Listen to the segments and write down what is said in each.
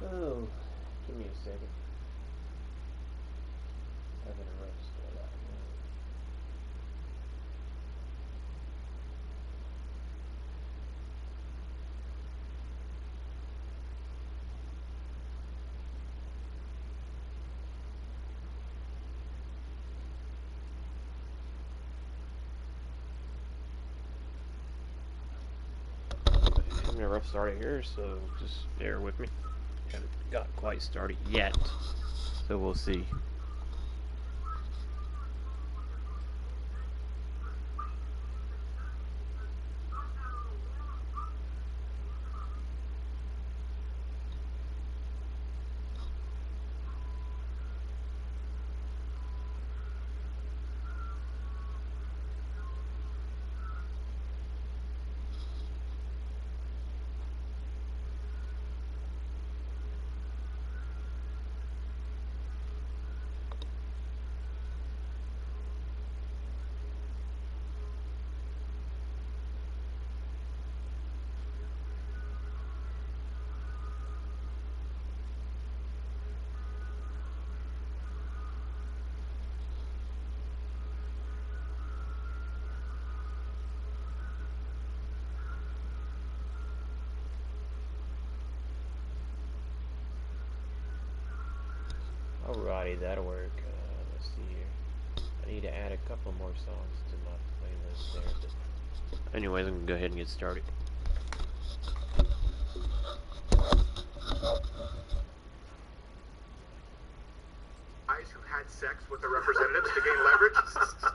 Oh, give me a second. Having a rough start out now. Having a rough start here, so just bear with me. Haven't got quite started yet, so we'll see. Alrighty, that'll work. Let's see here. I need to add a couple more songs to my playlist there. But anyways, I'm gonna go ahead and get started. Guys who had sex with the representatives to gain leverage.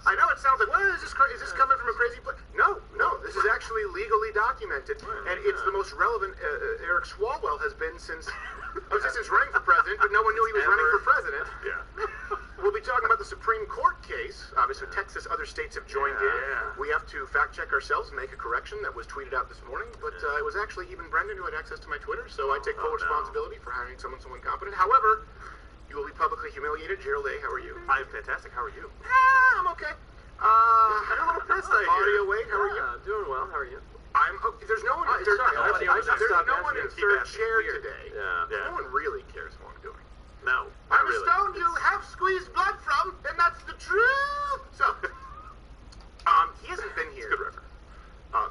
I know it sounds like, well, is this coming from a crazy place? No, this is actually legally documented, and it's the most relevant. Eric Swalwell has been since running for president, but no one knew he was running for president. Yeah. We'll be talking about the Supreme Court case. Obviously, Texas, other states have joined in. Yeah. We have to fact check ourselves and make a correction that was tweeted out this morning, but it was actually even Brendan who had access to my Twitter, so I take full responsibility for hiring someone so incompetent. However, you will be publicly humiliated. Gerald A., how are you? I'm fantastic. How are you? I'm okay. I'm a little pissed. Audio Wade, how are you? Doing well. How are you? I'm. There's no one. There's no one in third chair today. Yeah. No one really cares what I'm doing. No. I'm a stone you have squeezed blood from, and that's the truth. So, he hasn't been here. It's a good reference.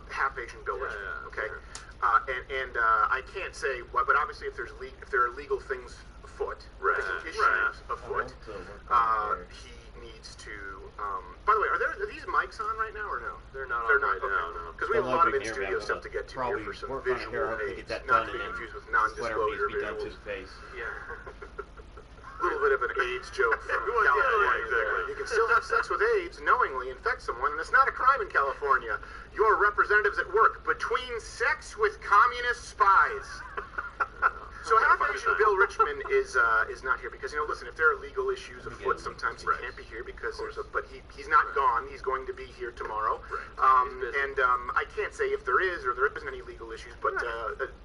Half Asian Bill Richmond. Okay. Sure. I can't say what, but obviously if there are legal things afoot, issues afoot, he needs to. By the way, are these mics on right now or no? They're not. They're not. No. Because we have a lot of in-studio stuff to get to here for some visual aids, not to be confused with non-disclosure visuals. Yeah. A little bit of an AIDS joke from California. Exactly. You can still have sex with AIDS, knowingly infect someone, and it's not a crime in California. Your representatives at work, between sex with communist spies. So half Asian Bill Richmond is not here because, listen, if there are legal issues afoot, sometimes he can't be here because but he's not gone. He's going to be here tomorrow. I can't say if there is or there isn't any legal issues, but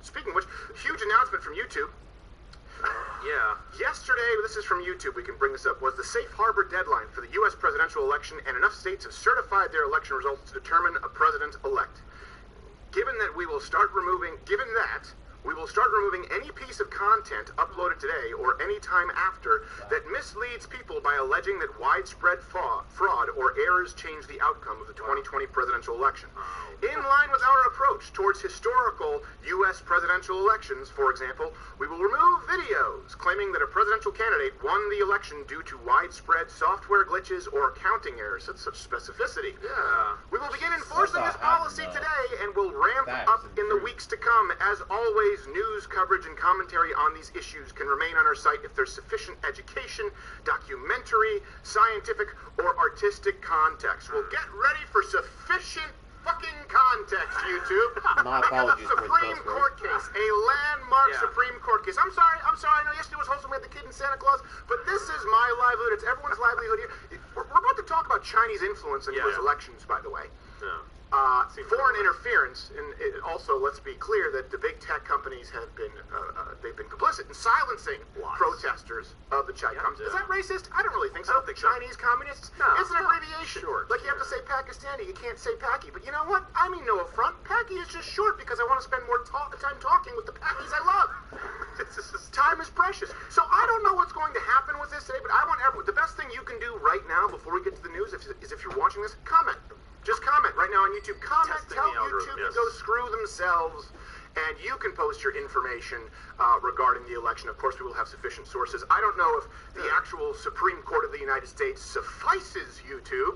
speaking of which, huge announcement from YouTube. Yesterday, this is from YouTube, we can bring this up, was the safe harbor deadline for the U.S. presidential election, and enough states have certified their election results to determine a president-elect. Given that we will start removing any piece of content uploaded today or any time after that misleads people by alleging that widespread fraud or errors change the outcome of the 2020 presidential election. In line with our approach towards historical U.S. presidential elections, for example, we will remove videos claiming that a presidential candidate won the election due to widespread software glitches or counting errors. That's such specificity. We will begin enforcing this policy today and will ramp up in the weeks to come. As always, news coverage and commentary on these issues can remain on our site if there's sufficient education, documentary, scientific, or artistic context. Well, get ready for sufficient fucking context, YouTube. My apologies for the Supreme Court case, a landmark Supreme Court case. I'm sorry. I know yesterday was wholesome. We had the kid in Santa Claus, but this is my livelihood. It's everyone's livelihood here. We're about to talk about Chinese influence in those elections, by the way. Foreign interference, and also let's be clear that the big tech companies have been they've been complicit in silencing protesters of the Chinese. Is that racist? I don't really think so. I don't think Chinese communists. No, it's an abbreviation. Like you have to say Pakistani, you can't say Paki. But you know what? I mean no affront. Paki is just short because I want to spend more time talking with the Pakis I love. Time is precious. So I don't know what's going to happen with this today, but I want everyone. The best thing you can do right now before we get to the news is if you're watching this, comment. Just comment right now on YouTube. Comment, tell YouTube to go screw themselves, and you can post your information regarding the election. Of course, we will have sufficient sources. I don't know if the actual Supreme Court of the United States suffices YouTube,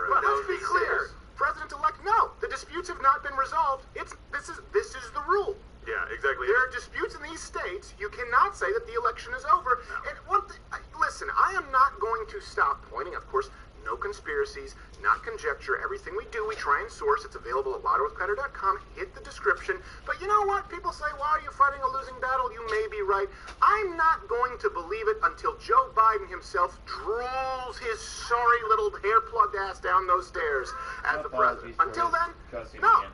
but let's be clear. President-elect, no. The disputes have not been resolved. This is the rule. Yeah, exactly. There are disputes in these states. You cannot say that the election is over. No. And listen, I am not going to stop pointing, of course, no conspiracies, not conjecture. Everything we do, we try and source. It's available at LottoWithPatter.com. Hit the description. But you know what? People say, why are you fighting a losing battle? You may be right. I'm not going to believe it until Joe Biden himself drools his sorry little hair-plugged ass down those stairs as the president. Until then, no.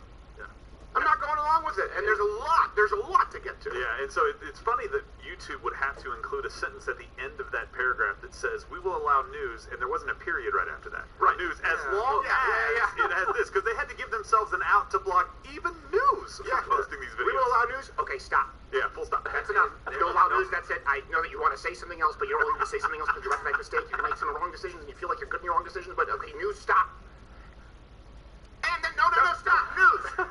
I'm not going along with it, and there's a lot to get to. Yeah, and so it's funny that YouTube would have to include a sentence at the end of that paragraph that says, we will allow news, and there wasn't a period right after that. Right. News, as long as it has this, because they had to give themselves an out to block even news from posting these videos. We will allow news? Okay, stop. Yeah, full stop. That's enough. You'll allow news, that's it. I know that you want to say something else, but you don't really need to say something else because you recognize mistake. You can make some wrong decisions, and you feel like you're good in your wrong decisions, but okay, news, stop. And then, no, stop, news.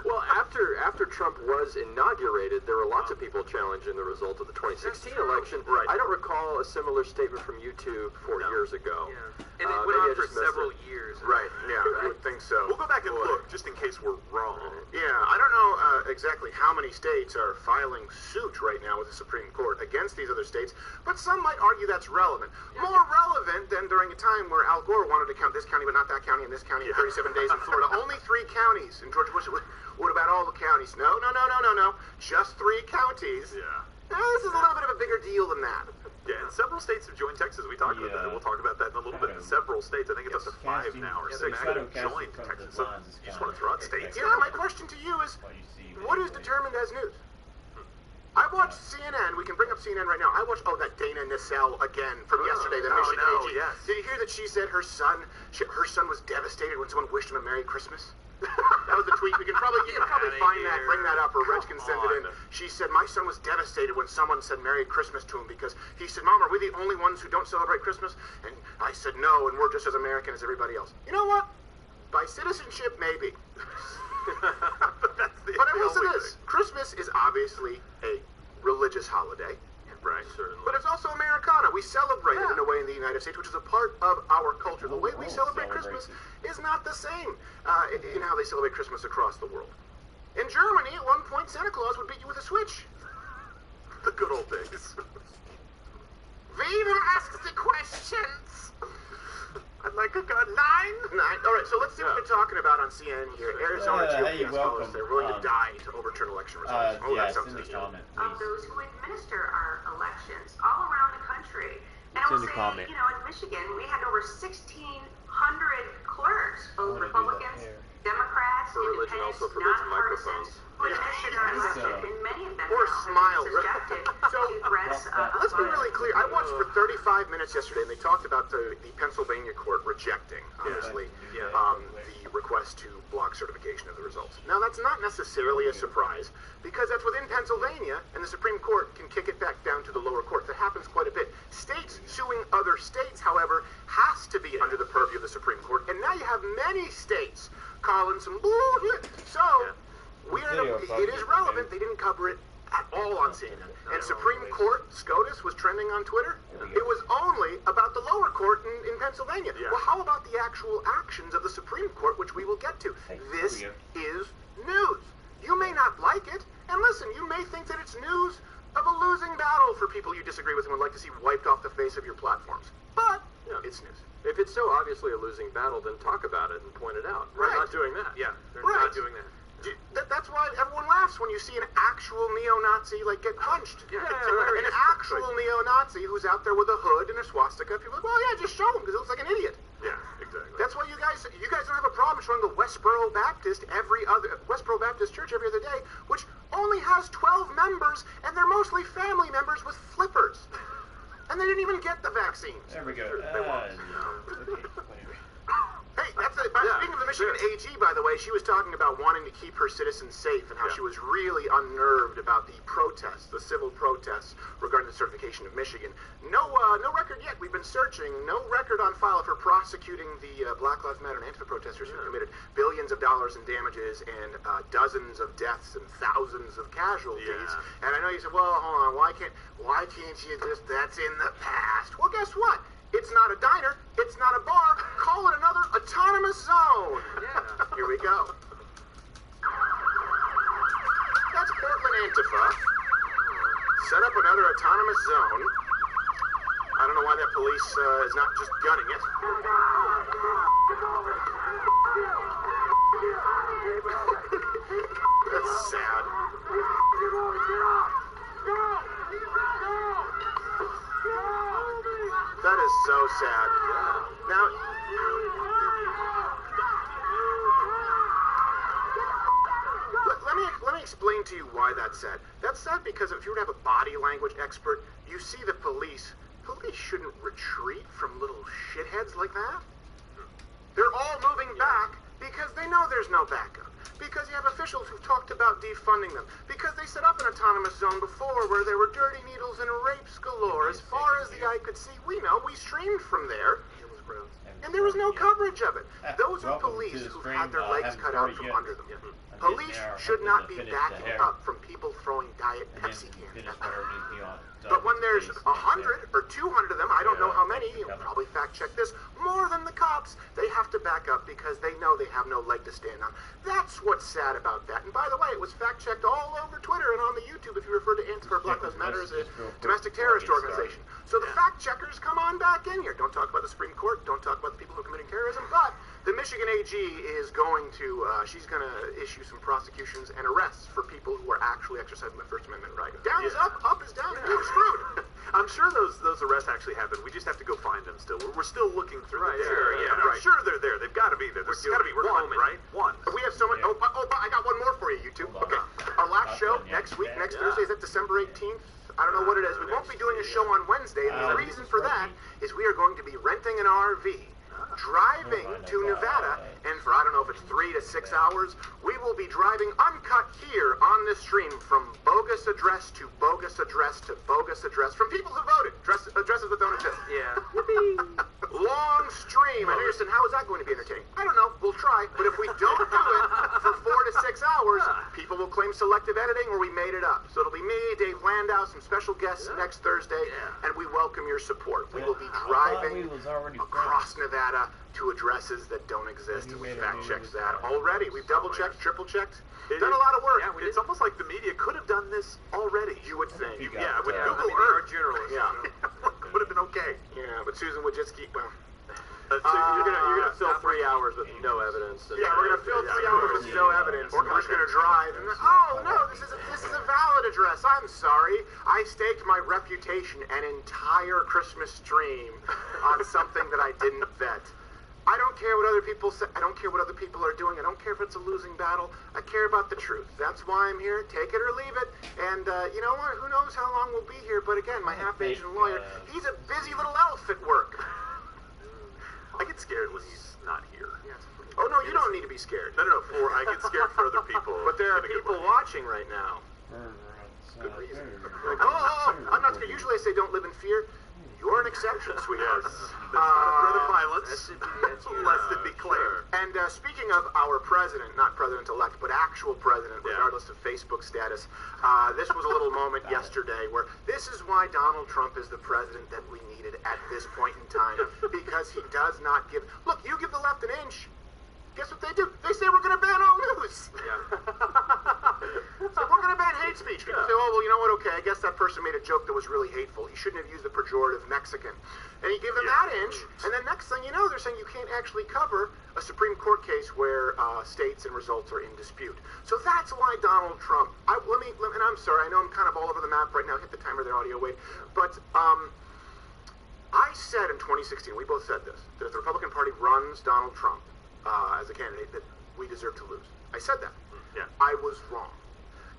Well, after Trump was inaugurated, there were lots of people challenging the result of the 2016 election. Right. I don't recall a similar statement from YouTube 4 years ago. Yeah. And it went on for several years. Right, yeah, I would think so. We'll go back and look, just in case we're wrong. Yeah, I don't know exactly how many states are filing suit right now with the Supreme Court against these other states, but some might argue that's relevant. More relevant than during a time where Al Gore wanted to count this county but not that county and this county in 37 days in Florida. Only 3 counties. And George Bush, what about all the counties? No. Just 3 counties. Yeah. This is a little bit of a bigger deal than that. Yeah, and several states have joined Texas. We talked about that, and we'll talk about that in a little bit. Several states, I think it's up to 5 now or 6 that have joined Texas. So you just want to throw out states? Yeah, my question to you is, what is determined as news? I watched CNN. We can bring up CNN right now. I watched, that Dana Nissel again from yesterday, the Michigan AG. Yes. Did you hear that she said her son was devastated when someone wished him a Merry Christmas? That was the tweet. You can probably find that, bring that up, or Reg can send it in. She said, my son was devastated when someone said Merry Christmas to him because he said, Mom, are we the only ones who don't celebrate Christmas? And I said, no, and we're just as American as everybody else. You know what? By citizenship, maybe. But I will say this. Christmas is obviously a religious holiday. Right, certainly. But it's also Americana. We celebrate it in a way in the United States, which is a part of our culture. The way we celebrate Christmas is not the same in how they celebrate Christmas across the world. In Germany, at one point, Santa Claus would beat you with a switch. The good old days. Weaver asks the questions. I'd like a gun. 9. All right, so let's see what they're talking about on CNN here. Arizona GOP scholars, they're willing to die to overturn election results. That sounds interesting. Of those who administer our elections all around the country. And I will say, in Michigan, we had over 1,600 clerks, both Republicans, Democrats, independents, nonpartisans, who administered our election, and many of them Or smile. subjected to threats of Let's be really clear. I watched for 35 minutes yesterday, and they talked about the Pennsylvania court rejecting, honestly, the request to block certification of the results. Now, that's not necessarily a surprise, because that's within Pennsylvania, and the Supreme Court can kick it back down to the lower court. That happens quite a bit. States suing other states, however, has to be under the purview of the Supreme Court, and now you have many states calling some bullshit. So, it is relevant. They didn't cover it at all on CNN. And Supreme Court SCOTUS was trending on Twitter. It was only about the lower court in Pennsylvania. Well, how about the actual actions of the Supreme Court, which we will get to? This is news. You may not like it, and listen, you may think that it's news of a losing battle for people you disagree with and would like to see wiped off the face of your platforms. But it's news. If it's so obviously a losing battle, then talk about it and point it out. We're not doing that. Yeah, they're not doing that. That's why everyone laughs when you see an actual neo-Nazi get punched. Yeah, an actual neo-Nazi who's out there with a hood and a swastika. People are like, well, yeah, just show him because it looks like an idiot. Yeah, exactly. That's why you guys don't have a problem showing the Westboro Baptist Church every other day, which only has 12 members, and they're mostly family members with flippers, and they didn't even get the vaccines. There we go. Hey, speaking of the Michigan AG, by the way, she was talking about wanting to keep her citizens safe and how she was really unnerved about the protests, the civil protests regarding the certification of Michigan. No record yet. We've been searching. No record on file of her prosecuting the Black Lives Matter and Antifa protesters who committed billions of dollars in damages and dozens of deaths and thousands of casualties. And I know you said, well, hold on, why can't you just, that's in the past. Well, guess what? It's not a diner. It's not a bar. Call it another autonomous zone. Yeah. Here we go. That's Portland Antifa. Set up another autonomous zone. I don't know why that police is not just gunning it. That's sad. That is so sad. Now, let me explain to you why that's sad. That's sad because if you were to have a body language expert, you see the police shouldn't retreat from little shitheads like that. They're all moving back because they know there's no backup. Because you have officials who've talked about defunding them. Because they set up an autonomous zone before where there were dirty needles and rapes galore. As far as the eye could see, we streamed from there. And there was no coverage of it. Those are police who've had their legs cut out from under them. Police should not be backing up from people throwing Diet Pepsi cans. But when there's 100 or 200 of them, I don't know how many, you'll probably fact check this, more than the cops, they have to back up because they know they have no leg to stand on. That's what's sad about that. And by the way, it was fact checked all over Twitter and on the YouTube if you refer to Antifa Black Lives Matter as a domestic terrorist organization. So the fact checkers come on back in here. Don't talk about the Supreme Court, don't talk about the people who are committing terrorism, but the Michigan AG is going to, she's going to issue some prosecutions and arrests for people who are actually exercising the First Amendment right. Down is up, up is down, you're screwed. I'm sure those arrests actually happen. We just have to go find them still. We're still looking through. I'm sure they're there. They've got to be there. There's got to be one, right? One. We have so many. Oh, I got one more for you, YouTube. Okay. Our last show next week, next Thursday, is that December 18th? I don't know what it is. We won't be doing a show on Wednesday, and the reason for that is we are going to be renting an RV, driving to Nevada, and for I don't know if it's 3 to 6 hours, we will be driving uncut here on this stream from bogus address to bogus address to bogus address from people who voted, addresses that don't exist. Yeah. Long stream. I know you're saying, how is that going to be entertaining? I don't know. We'll try. But if we don't do it for 4 to 6 hours, people will claim selective editing or we made it up. So it'll be me, Dave Landau, some special guests next Thursday, and we welcome your support. We will be driving across Nevada to addresses that don't exist. We fact-checked that already. We've double-checked, triple-checked. Done a lot of work. Yeah, it's almost like the media could have done this already. You would think. Yeah, with Google Our Earth. journalists. Yeah. Would have been okay. Yeah, but Susan Wojcicki, well, So you're gonna fill 3 hours with no evidence. Yeah, we're gonna fill 3 hours with no evidence. We're just gonna drive and oh no, this is a valid address. I'm sorry, I staked my reputation and entire Christmas stream on something that I didn't vet. I don't care what other people say. I don't care what other people are doing. I don't care if it's a losing battle. I care about the truth. That's why I'm here. Take it or leave it. And you know what? Who knows how long we'll be here? But again, my half-Asian lawyer, he's a busy little elf at work. I get scared when he's not here. Oh no, you don't need to be scared. No, I get scared for other people. But there are people watching right now. Good reason. Like, I'm not scared. Usually I say don't live in fear. You're an exception, sweetheart. That's not a threat of violence. Lest it be clear. And speaking of our president, not president-elect, but actual president, regardless of Facebook status, this was a little moment yesterday where this is why Donald Trump is the president that we needed at this point in time, because he does not give... Look, you give the left an inch, guess what they do? They say we're going to ban all news. So we're going to ban hate speech. People say, oh, well, you know what? Okay, I guess that person made a joke that was really hateful. He shouldn't have used the pejorative Mexican. And you give them that inch, and then next thing you know, they're saying you can't actually cover a Supreme Court case where states and results are in dispute. So that's why Donald Trump... and I'm sorry, I know I'm kind of all over the map right now. Hit the timer there, audio, wait. But I said in 2016, we both said this, that if the Republican Party runs Donald Trump as a candidate, that we deserve to lose. I said that. Yeah. I was wrong.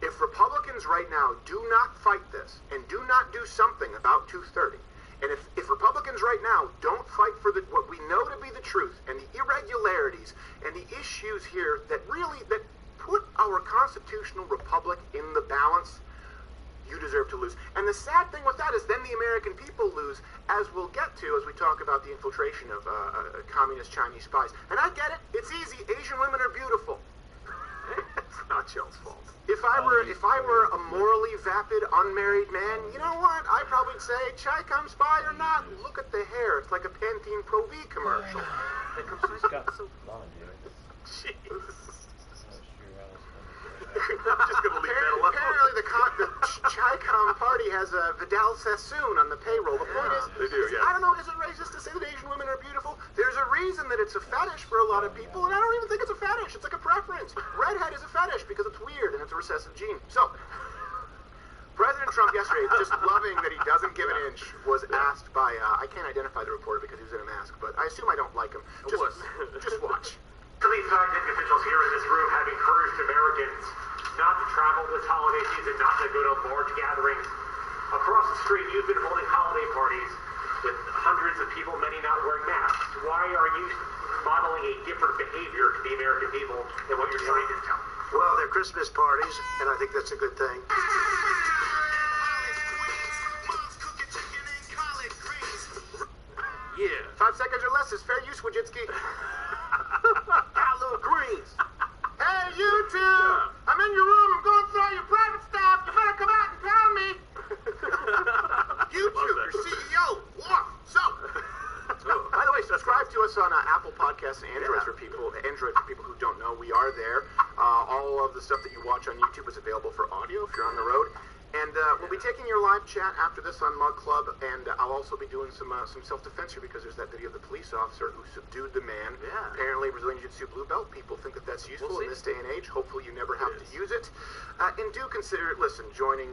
If Republicans right now do not fight this and do not do something about 230, and if Republicans right now don't fight for what we know to be the truth and the irregularities and the issues here that put our constitutional republic in the balance, you deserve to lose. And the sad thing with that is then the American people lose, as we'll get to as we talk about the infiltration of communist Chinese spies. And I get it. It's easy. Asian women are beautiful. It's not Jill's fault. If I were a morally vapid, unmarried man, you know what? I'd probably say, Chi-Com spy or not, look at the hair. It's like a Pantene Pro V commercial. She's got blonde hair. Jesus. I'm just going to leave that alone. Apparently the Chi-Com party has Vidal Sassoon on the payroll. The point is, they do, yes. I don't know, is it racist to say that Asian women are beautiful? There's a reason that it's a fetish for a lot of people, and I don't even think it's a fetish. It's like a preference. Redhead is a fetish because it's weird and it's a recessive gene. So, President Trump yesterday, just loving that he doesn't give an inch, was asked by, I can't identify the reporter because he was in a mask, but I assume I don't like him. Just watch. These fact-check officials here in this room have encouraged Americans not to travel this holiday season, not to go to large gatherings. Across the street, you've been holding holiday parties with hundreds of people, many not wearing masks. Why are you modeling a different behavior to the American people than what you're trying to tell? Well, they're Christmas parties, and I think that's a good thing. Yeah. 5 seconds or less is fair use, Wojcicki. Got little greens. Hey, you two! I'm in your room. I'm going through all your private stuff. You better come out and tell me. YouTube, your CEO. So, by the way, subscribe to us on Apple Podcasts and Android for people who don't know. We are there. All of the stuff that you watch on YouTube is available for audio if you're on the road. And we'll be taking your live chat after this on Mug Club, and I'll also be doing some self-defense here because there's that video of the police officer who subdued the man. Yeah. Apparently, Brazilian Jiu-Jitsu blue belt. People think that that's useful in this day and age. Hopefully, you never have to use it. And do consider, joining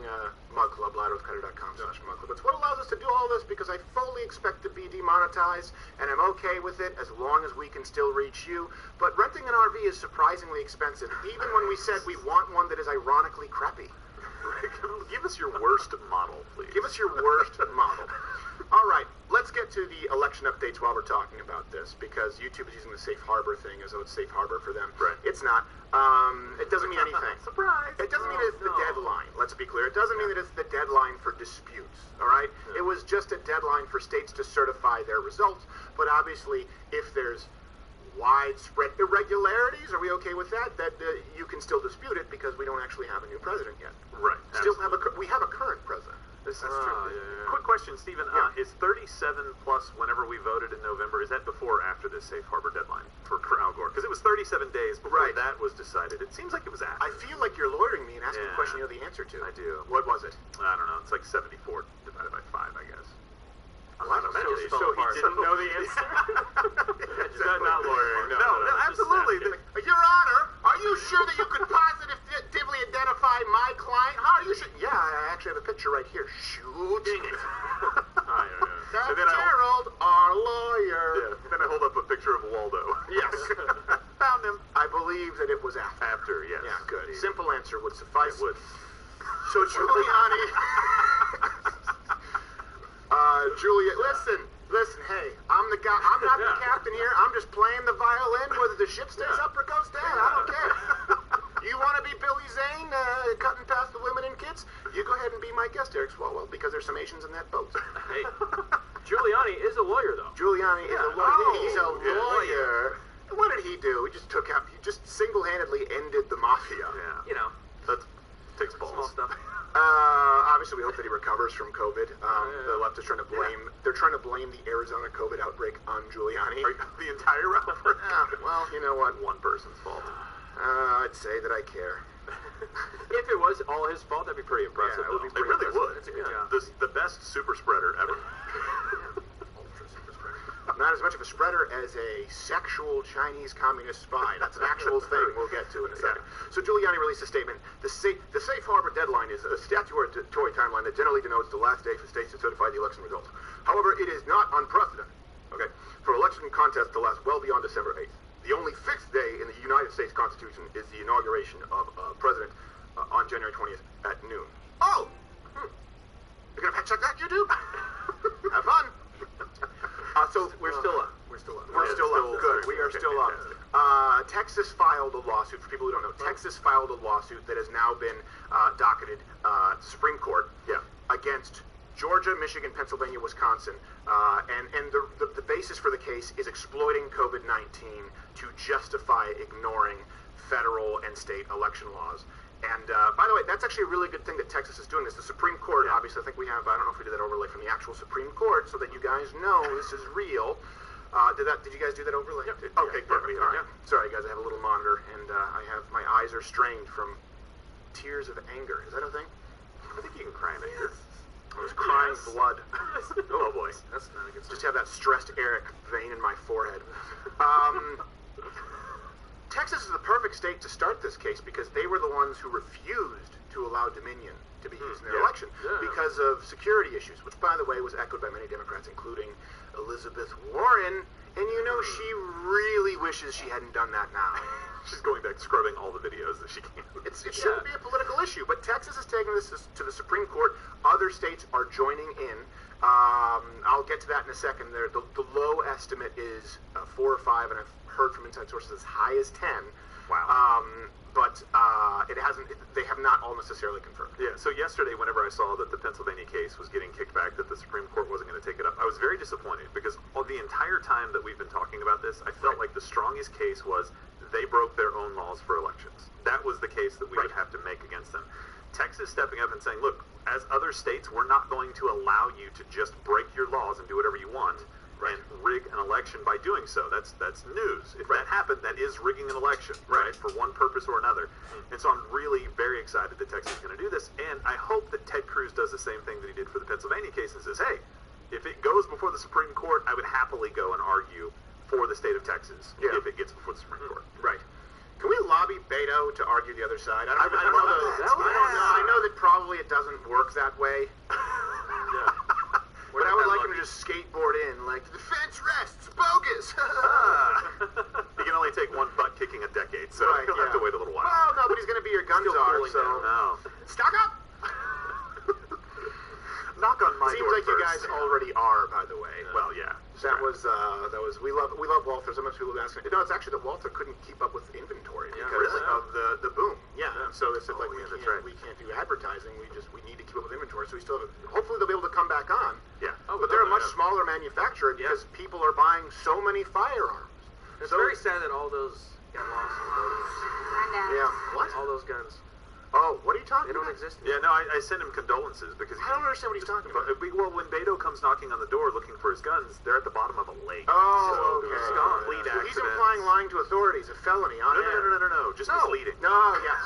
Mug Club, louderwithcutter.com/Mug Club. It's what allows us to do all this because I fully expect to be demonetized, and I'm okay with it as long as we can still reach you. But renting an RV is surprisingly expensive, even when we said we want one that is ironically crappy. Give us your worst model, please. Give us your worst model. All right, let's get to the election updates while we're talking about this, because YouTube is using the safe harbor thing as though it's safe harbor for them. Right. It's not. It doesn't mean anything. Surprise! It doesn't mean it's the deadline. Let's be clear. It doesn't mean that it's the deadline for disputes, all right? It was just a deadline for states to certify their results, but obviously, if there's widespread irregularities, are we okay with that? That you can still dispute it because we don't actually have a new president yet. Right. We have a current president. That's true. Quick question, Stephen. Is 37 plus whenever we voted in November, is that before or after this safe harbor deadline for Al Gore? Because it was 37 days before that was decided. It seems like it was after. I feel like you're lawyering me and asking a question you know the answer to. I do. What was it? I don't know. It's like 74 divided by 5, I guess. What? So he didn't know the answer? Not lawyering. No, absolutely. Your Honor, are you sure that you could positively identify my client? How are you sure? Yeah, I actually have a picture right here. Shoot. That's Gerald, our lawyer. Yeah. Then I hold up a picture of Waldo. Yes. Found him. I believe that it was after. After, yes. Yeah, good. Simple answer would suffice. It would. So Giuliani. Listen, hey, I'm the guy. I'm not the captain here. I'm just playing the violin. Whether the ship stays up or goes down, I don't care. You want to be Billy Zane, cutting past the women and kids? You go ahead and be my guest, Eric Swalwell, because there's some Asians in that boat. Hey, Giuliani is a lawyer, though. Giuliani is a lawyer. He's a lawyer. What did he do? He just single-handedly ended the mafia. Yeah. You know, That takes balls. small stuff. Obviously, we hope that he recovers from COVID. The left is trying to blame. They're trying to blame the Arizona COVID outbreak on Giuliani. The entire outbreak? Well, you know what? One person's fault. I'd say that I care. If it was all his fault, that'd be pretty impressive. Yeah, it would be It really would. That's a good job. The best super spreader ever. Not as much of a spreader as a sexual Chinese communist spy. That's an actual thing we'll get to in a second. So Giuliani released a statement. The safe harbor deadline is a statutory timeline that generally denotes the last day for states to certify the election results. However, it is not unprecedented, okay, for election contests to last well beyond December 8th. The only fixed day in the United States Constitution is the inauguration of president on January 20th at noon. Oh! You're going to fact check that, YouTube? Have fun! So We're still up. We're still up. Good. We are still up. Texas filed a lawsuit. For people who don't know, Texas filed a lawsuit that has now been docketed Supreme Court against Georgia, Michigan, Pennsylvania, Wisconsin, and the basis for the case is exploiting COVID-19 to justify ignoring federal and state election laws. And by the way, that's actually a really good thing that Texas is doing this. The Supreme Court, obviously, I think we have, I don't know if we did that overlay from the actual Supreme Court so that you guys know this is real. Did you guys do that overlay? Yep. Okay, perfect. All right. Sorry, guys, I have a little monitor, and my eyes are strained from tears of anger. Is that a thing? I think you can cry in anger. I was crying blood. Oh boy. That's not a good Just have that stressed Eric vein in my forehead. Texas is the perfect state to start this case because they were the ones who refused to allow Dominion to be used in their election because of security issues, which, by the way, was echoed by many Democrats, including Elizabeth Warren. And you know she really wishes she hadn't done that now. She's going back scrubbing all the videos that she can. It shouldn't be a political issue, but Texas is taking this to the Supreme Court. Other states are joining in. I'll get to that in a second. The low estimate is 4 or 5, and I've heard from inside sources as high as 10. Wow. But it hasn't. They have not all necessarily confirmed. Yeah. So yesterday, whenever I saw that the Pennsylvania case was getting kicked back, that the Supreme Court wasn't going to take it up, I was very disappointed because the entire time that we've been talking about this, I felt like the strongest case was they broke their own laws for elections. That was the case that we would have to make against them. Texas stepping up and saying, look, as other states, we're not going to allow you to just break your laws and do whatever you want and rig an election by doing so. That's news. If that happened, that is rigging an election, right, for one purpose or another. And so I'm really very excited that Texas is going to do this, and I hope that Ted Cruz does the same thing that he did for the Pennsylvania case and says, hey, if it goes before the Supreme Court, I would happily go and argue for the state of Texas if it gets before the Supreme Court. Right. Can we lobby Beto to argue the other side? I don't know. I know that probably it doesn't work that way. But I would like him to just skateboard in, like, the defense rests, bogus! You can only take one butt kicking a decade, so you'll have to wait a little while. Well, no, but he's going to be your gun czar, so... No. Stock up! Knock on my Seems door like first. you guys already are, by the way. Well, yeah. That was we love Walther. Sometimes people ask me. No, it's actually that Walther couldn't keep up with inventory because of the boom. Yeah. So they said we can't do advertising. We need to keep up with inventory. So we still have. Hopefully they'll be able to come back on. Yeah. But they're a much smaller manufacturer because people are buying so many firearms. It's very sad that all those got lost. Yeah. What? All those guns. Oh, what are you talking about? They don't exist Yeah, anymore. no, I sent him condolences because I don't understand what he's talking about. Well, when Beto comes knocking on the door looking for his guns, they're at the bottom of a lake. Oh, so okay. It's a complete So accident. he's implying lying to authorities, a felony on air. No, just misleading. No, yes.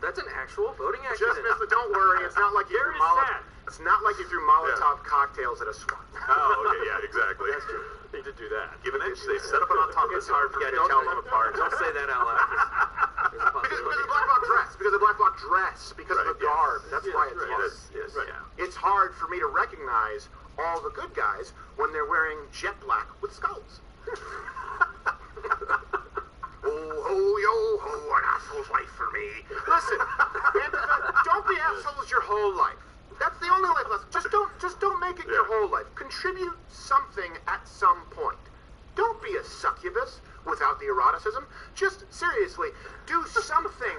That's an actual voting Just accident. don't worry, it's not like There is that. It's not like you threw Molotov cocktails at a SWAT. Oh, okay, yeah, exactly. That's true. They did do that. Give an inch, they set up an entente. It's hard for you to tell them apart. Don't say that out loud. There's a Because of possibility. the black bloc dress. Because of the black bloc dress. Because of Right, the garb. yes. That's Yeah, why it's right. hard. Yes, Right. yeah. It's hard for me to recognize all the good guys when they're wearing jet black with skulls. Oh, yo, ho, an asshole's life for me. Listen, and, don't be assholes your whole life. That's the only life lesson. Just don't make it your whole life. Contribute something at some point. Don't be a succubus without the eroticism. Just seriously, do something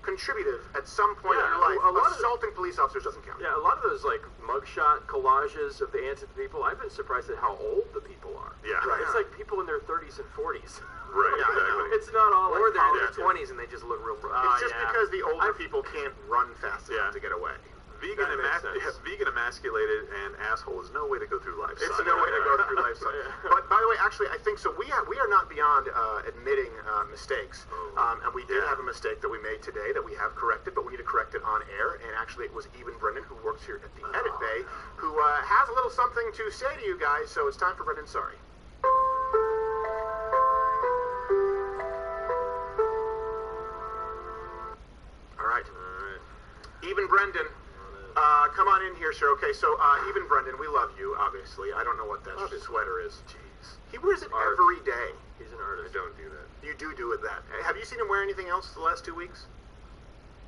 contributive at some point in your life. a lot of- Assaulting police officers doesn't count. Yeah, a lot of those like mugshot collages of the antics people. I've been surprised at how old the people are. Yeah. Right. It's like people in their 30s and 40s. Right, Yeah, I know. exactly. It's not all. Or like they're in their college 20s and they just look real rough. It's just because the older people can't run fast enough Yeah. to get away. Vegan, That makes sense. vegan, emasculated, and asshole is no way to go through life. It's son. no way to go through life. So. Yeah. But by the way, actually, I think so. We are not beyond admitting mistakes, and we did Yeah. have a mistake that we made today that we have corrected, but we need to correct it on air. And actually, it was Even Brendan, who works here at the Edit Bay, who has a little something to say to you guys. So it's time for Brendan. Sorry. All right. Even Brendan. Come on in here, sir. Okay, so Even Brendan, we love you, obviously. I don't know what that sweater is. Jeez. He wears it Art. every day. He's an artist. Don't do that. You do it that. Have you seen him wear anything else the last 2 weeks?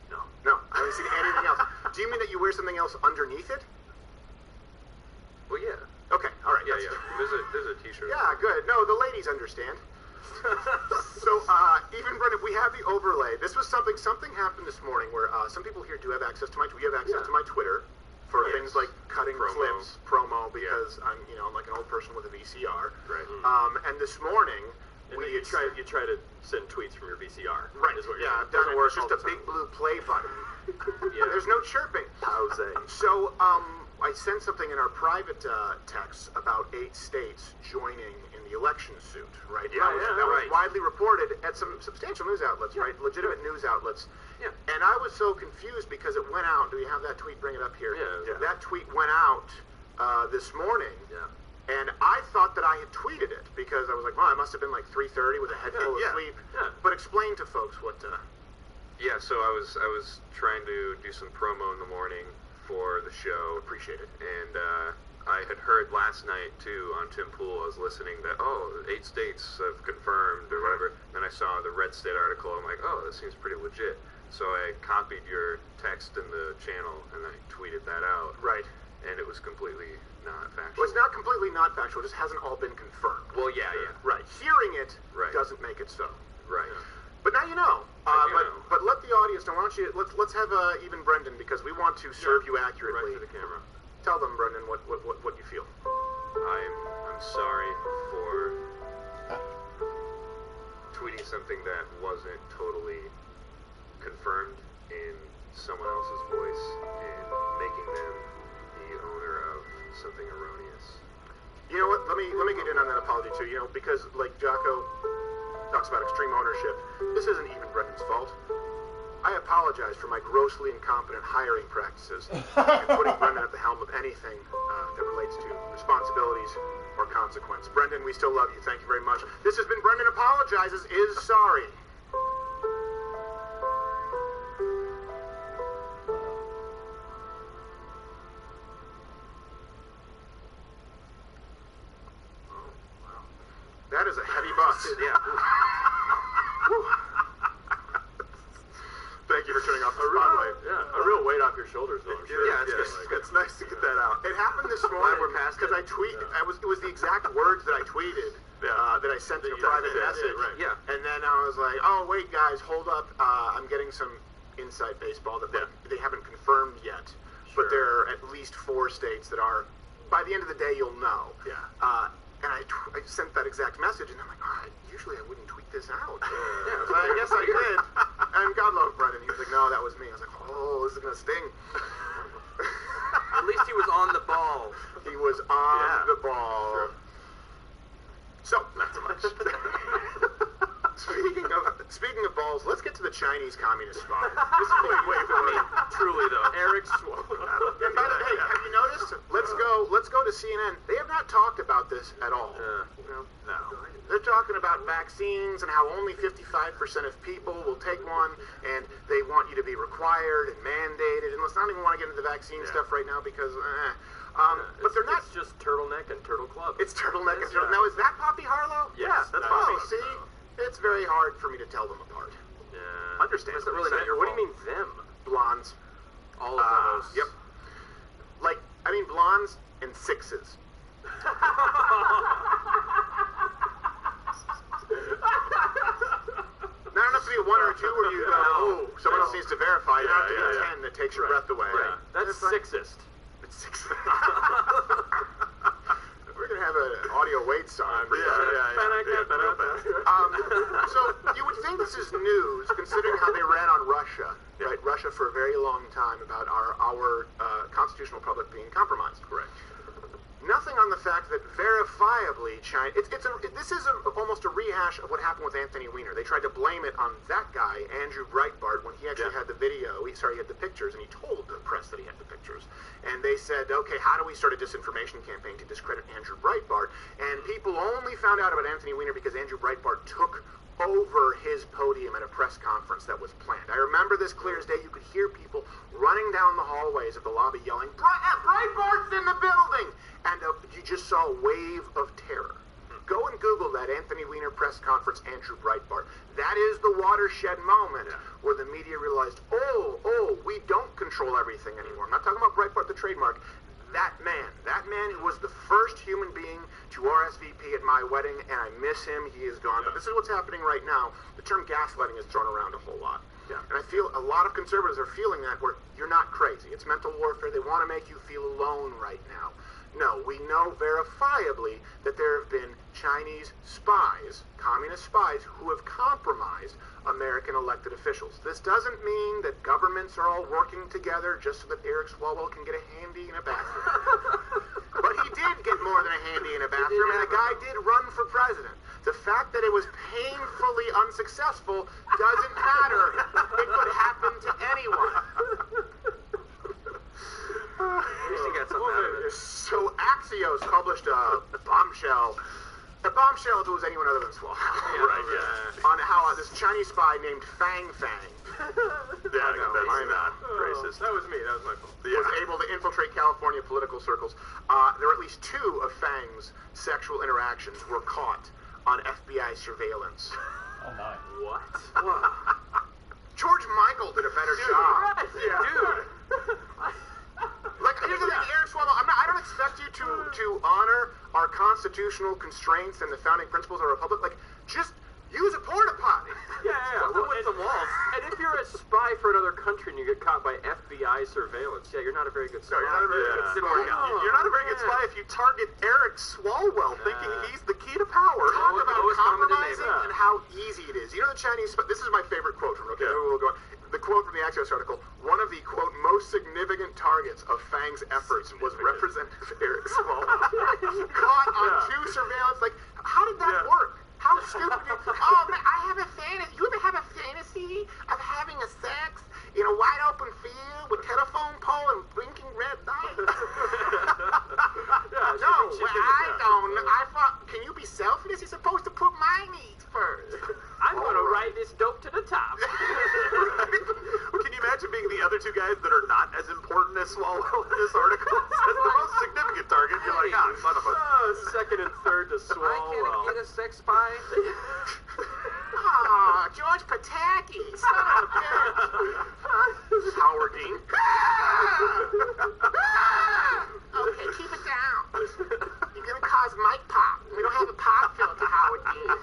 No. No, I haven't seen anything else. Do you mean that you wear something else underneath it? Well, yeah. Okay, all right. Yeah, that's- yeah. There's a t-shirt. Yeah, good. No, the ladies understand. So, Even Brendan, we have the overlay. This was something happened this morning where some people here do have access to my Twitter for Yes. things like cutting Promo. clips, promo, because I'm like an old person with a VCR. Right. And this morning, And then you try to send tweets from your VCR. Right, Is what yeah, you're I've done it. work It's just all a the time. big blue play button. Yeah. There's no chirping. Pause. So, I sent something in our private text about 8 states joining in the election suit, right? Yeah, that was right. widely reported at some substantial news outlets, right? Legitimate news outlets. Yeah. And I was so confused because it went out. Do we have that tweet? Bring it up here. Yeah. That tweet went out this morning. Yeah. And I thought that I had tweeted it because I was like, well, I must have been like 3:30 with a head full of Yeah. sleep. Yeah. But explain to folks what. Yeah, so I was trying to do some promo in the morning for the show. Appreciate it. And I had heard last night too on Tim Pool. I was listening that 8 states have confirmed or whatever. Then I saw the Red State article. I'm like, oh, this seems pretty legit. So I copied your text in the channel and I tweeted that out. Right. And it was completely not factual. Well, it's not completely not factual. It just hasn't all been confirmed. Well, yeah, yeah. Right. Hearing it Right. doesn't make it so. Right. But now you know. Now you know. But let the audience know. Why don't you let's have Even Brendan because we want to serve you accurately. Right to the camera. Tell them, Brendan, what you feel. I'm sorry for tweeting something that wasn't totally confirmed in someone else's voice and making them the owner of something erroneous. You know what? Let me get in on that apology too. You know, because like Jocko talks about extreme ownership, this isn't even Brendan's fault. I apologize for my grossly incompetent hiring practices and putting Brendan at the helm of anything that relates to responsibilities or consequence. Brendan, we still love you. Thank you very much. This has been Brendan Apologizes is Sorry. That is a heavy bus. Yeah. Thank you for turning off the spotlight. A real weight off your shoulders, though. I'm sure. Yeah, it's nice to get that out. It happened this morning we're past because I tweeted. It was the exact words that I tweeted that I sent in a private message. right. Yeah. And then I was like, oh wait, guys, hold up. I'm getting some inside baseball that they haven't confirmed yet, but there are at least 4 states that are. By the end of the day, you'll know. Yeah. And I sent that exact message, and I'm like, usually I wouldn't tweet this out. Yeah. So I guess I did. And God love Brendan. He was like, no, that was me. I was like, oh, this is going to sting. At least he was on the ball. He was on Yeah. the ball. Sure. So, not so much. Speaking of speaking of balls, let's get to the Chinese Communist spy. Wait. Truly though, Eric Swalwell. And by the way, hey, have you noticed? Let's go to CNN. They have not talked about this at all. No. They're talking about vaccines and how only 55% of people will take one, and they want you to be required and mandated. And let's not even want to get into the vaccine stuff right now because, but they're not. It's just turtleneck and turtle club. It's turtleneck and turtle. Now, is that Poppy Harlow? Yes, that's Oh, Poppy. see, it's very hard for me to tell them apart. Yeah. Understand. That's really not your What fault. do you mean them? Blondes. All of those. Yep. Like, I mean blondes and sixes. Not enough to be one or two where you go, someone else needs to verify. You have to be 10 that takes your breath away. Right. That's sexist. It's six. We're going to have an audio wait song. Yeah. So you would think this is news, considering how they ran on Russia, right? Russia for a very long time about our constitutional republic being compromised. Correct. Nothing on the fact that verifiably China. This is almost a rehash of what happened with Anthony Weiner. They tried to blame it on that guy, Andrew Breitbart, when he actually had the video. He had the pictures, and he told the press that he had the pictures. And they said, okay, how do we start a disinformation campaign to discredit Andrew Breitbart? And people only found out about Anthony Weiner because Andrew Breitbart took over his podium at a press conference that was planned. I remember this clear as day. You could hear people running down the hallways of the lobby yelling, Breitbart's in the building! And you just saw a wave of terror. Go and Google that Anthony Weiner press conference, Andrew Breitbart. That is the watershed moment where the media realized, we don't control everything anymore. I'm not talking about Breitbart, the trademark. That man who was the first human being to RSVP at my wedding, and I miss him. He is gone. But this is what's happening right now. The term gaslighting is thrown around a whole lot. Yeah. And I feel a lot of conservatives are feeling that, where you're not crazy. It's mental warfare. They want to make you feel alone right now. No, we know verifiably that there have been Chinese spies, communist spies, who have compromised American elected officials. This doesn't mean that governments are all working together just so that Eric Swalwell can get a handy in a bathroom. But he did get more than a handy in a bathroom, and the guy did run for president. The fact that it was painfully unsuccessful doesn't matter. It could happen to anyone. So Axios published a bombshell. A bombshell if it was anyone other than Swalwell. On how this Chinese spy named Fang Fang. That's not racist. That was me. That was my fault. Was able to infiltrate California political circles. There were at least 2 of Fang's sexual interactions were caught on FBI surveillance. Oh my. What? George Michael did a better job. Dude. Like, here's the thing, Eric Swalwell, I don't expect you to honor our constitutional constraints and the founding principles of our republic. Like, just use a porta potty. Yeah. Well, with the walls. And if you're a spy for another country and you get caught by FBI surveillance, you're not a very good spy. No, you're not a very good spy. You're not a very good spy if you target Eric Swalwell, thinking he's the key to power. Talk about compromising and how easy it is. You know the Chinese spy. This is my favorite quote from. Okay, we'll go on. The quote from the Axios article, one of the, quote, most significant targets of Fang's efforts was Representative Eric Swalwell. Caught on 2 surveillance. Like, how did that work? How stupid oh, man, I have a fantasy. You ever have a fantasy of having a sex in a wide open field with telephone pole and blinking red lights? No, I don't. I thought, can you be selfish? You're supposed to put my needs first. I'm going to ride this dope to the top. Well, can you imagine being the other 2 guys that are not as important as Swalwell in this article? That's the most significant target. You're like, son of a... Second and third to Swalwell. Get a sex spy? George Pataki, son of a bitch. Howard Dean. Okay, keep it down. You're gonna cause Mike pop. We don't have a pop filter, Howard Dean.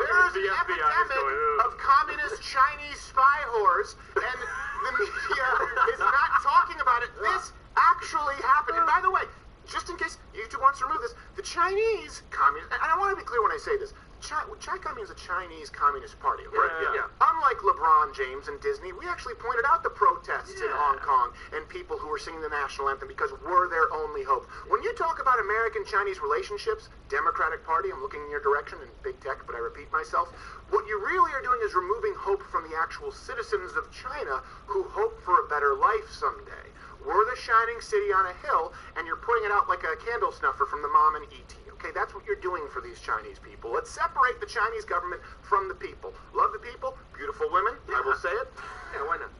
There's an epidemic of communist Chinese spy whores, and the media is not talking about it. This actually happened. And by the way, just in case YouTube wants to remove this, the Chinese communist, and I want to be clear when I say this, ChICom means the Chinese Communist Party. Okay? Yeah. Unlike LeBron James and Disney, we actually pointed out the protests in Hong Kong and people who were singing the national anthem because we're their only hope. When you talk about American-Chinese relationships, Democratic Party, I'm looking in your direction, and big tech, but I repeat myself, what you really are doing is removing hope from the actual citizens of China who hope for a better life someday. We're the shining city on a hill, and you're putting it out like a candle snuffer from the mom and E.T. Okay, that's what you're doing for these Chinese people. Let's separate the Chinese government from the people. Love the people, beautiful women, I will say it. Yeah, why not?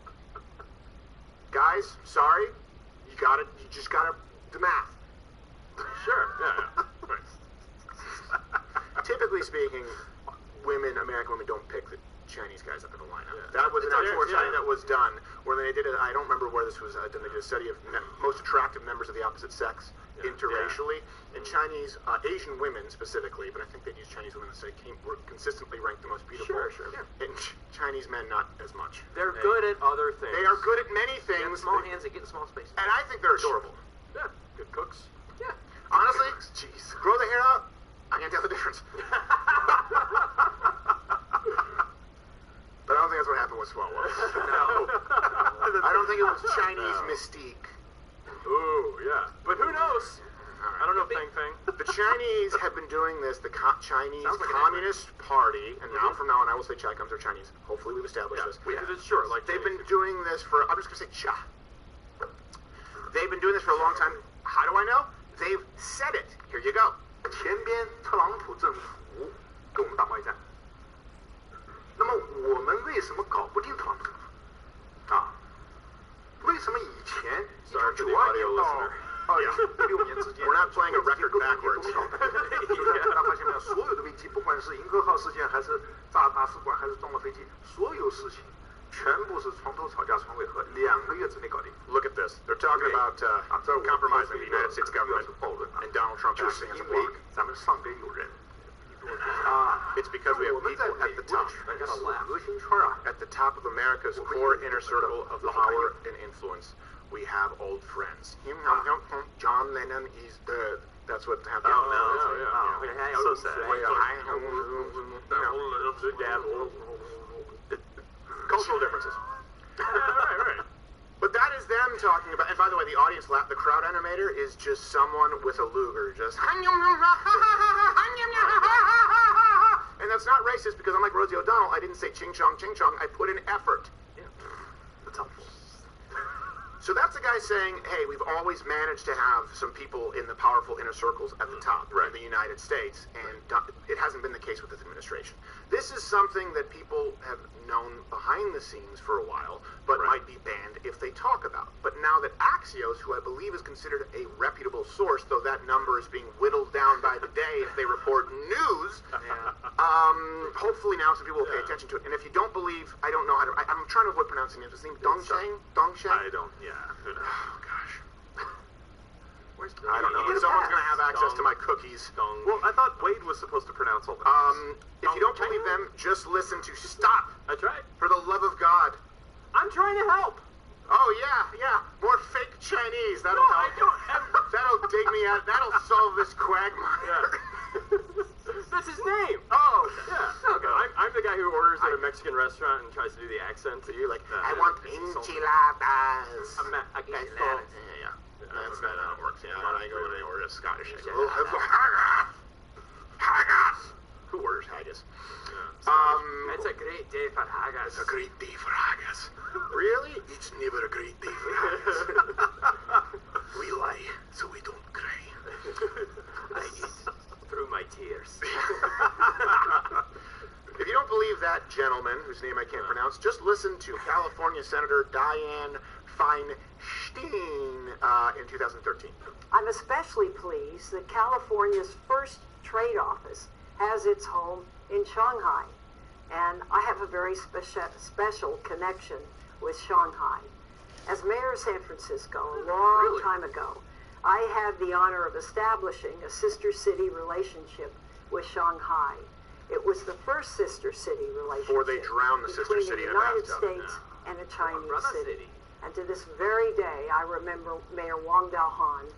Guys, sorry, you just gotta do math. Sure. Yeah. Typically speaking, American women don't pick the Chinese guys up in the lineup. Yeah. That was an actual study yeah. that was done when they did it. I don't remember where this was done. They did a study of most attractive members of the opposite sex interracially, and Chinese, Asian women specifically, but I think they'd use Chinese women to say were consistently ranked the most beautiful. Sure. Yeah. And Chinese men not as much. They're good at other things. They are good at many They things. have small hands, they get in small spaces. And I think they're adorable. Yeah, good cooks. Yeah. Honestly, grow the hair out, I can't tell the difference. But I don't think that's what happened with Swalwell. No. I don't think it was Chinese mystique. Ooh, yeah. But who knows? I don't know, Fang Fang. The Chinese have been doing this, the Chinese Sounds like an Communist Party, and now from now on I will say ChIComs are Chinese. Hopefully we've established this. Sure, like They've been doing this for, I'm just going to say Cha. They've been doing this for a long time. How do I know? They've said it. Here you go. 前边特朗普政府跟我们打贸易战，那么我们为什么搞不定特朗普政府？啊？为什么以前Sorry for the 92年 audio 到 listener. 2016年之间 We're not playing a record 各种 backwards. 都搞不定？大家发现没有？所有的危机，不管是银河号事件，还是炸大使馆，还是撞了飞机，所有事情全部是床头吵架床尾和，2个月之内搞定。 Look at this. They're talking about compromising the United States government 暴论啊 and Donald Trump 就是 acting as a 因为 block. 咱们上边有人。 It's because we have 我们在 people 美 at the 国 top. 全是核心圈啊。 At the top of America's core inner circle of power and influence, we have old friends. John Lennon is the. That's what happened. Oh, no, yeah. So sad. Cultural differences. Right. But that is them talking about. And by the way, the audience laugh. The crowd animator is just someone with a Luger, just. And that's not racist because unlike Rosie O'Donnell, I didn't say ching chong, I put in effort. Yeah. That's helpful. So that's the guy saying, hey, we've always managed to have some people in the powerful inner circles at the top in the United States, and it hasn't been the case with this administration. This is something that people have known behind the scenes for a while, but might be banned if they talk about. But now that Axios, who I believe is considered a reputable source, though that number is being whittled down by the day if they report news, hopefully now some people will pay attention to it. And if you don't believe, I don't know how to, I'm trying to avoid pronouncing his name, Dongsheng? I don't, who knows? Oh, gosh. Where's I don't know, but someone's going to have access to my cookies. Well, I thought Wade was supposed to pronounce all that. If you don't believe them, just listen to Stop. I tried. For the love of God. I'm trying to help. Oh, yeah. More fake Chinese. That'll help. That'll dig me out. That'll solve this quagmire. That's his name. Oh, yeah. Okay. I'm the guy who orders at a Mexican restaurant and tries to do the accent. So you're like, I want enchiladas. Enchiladas. Yeah. That's not how it works. Yeah, when I go and I order a Scottish, I go, haggis. Who orders haggis? It's a great day for haggis. It's a great day for haggis. Really? It's never a great day for haggis. We lie so we don't cry. I eat through my tears. If you don't believe that gentleman, whose name I can't pronounce, just listen to California Senator Dianne Feinstein in 2013. I'm especially pleased that California's first trade office has its home in Shanghai. And I have a very special connection with Shanghai. As mayor of San Francisco, a long time ago, I had the honor of establishing a sister city relationship with Shanghai. It was the first sister city relationship Before they drowned the sister between city the in a United bathtub. States and a Chinese city. And to this very day, I remember Mayor Wang Daohan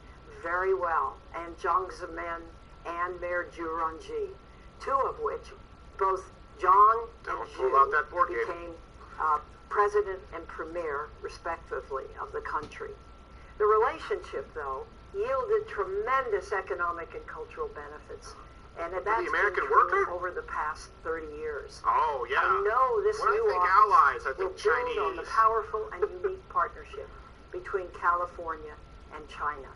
very well, and Jiang Zemin and Mayor Zhu Rongji. two of which, both Zhang and pull Xu, out that board game. became president and premier, respectively, of the country. The relationship, though, yielded tremendous economic and cultural benefits, and that's the American been true worker? over the past 30 years. Oh, yeah. I know this When I new think office allies, I will think build on the Chinese. powerful and unique partnership between California and China.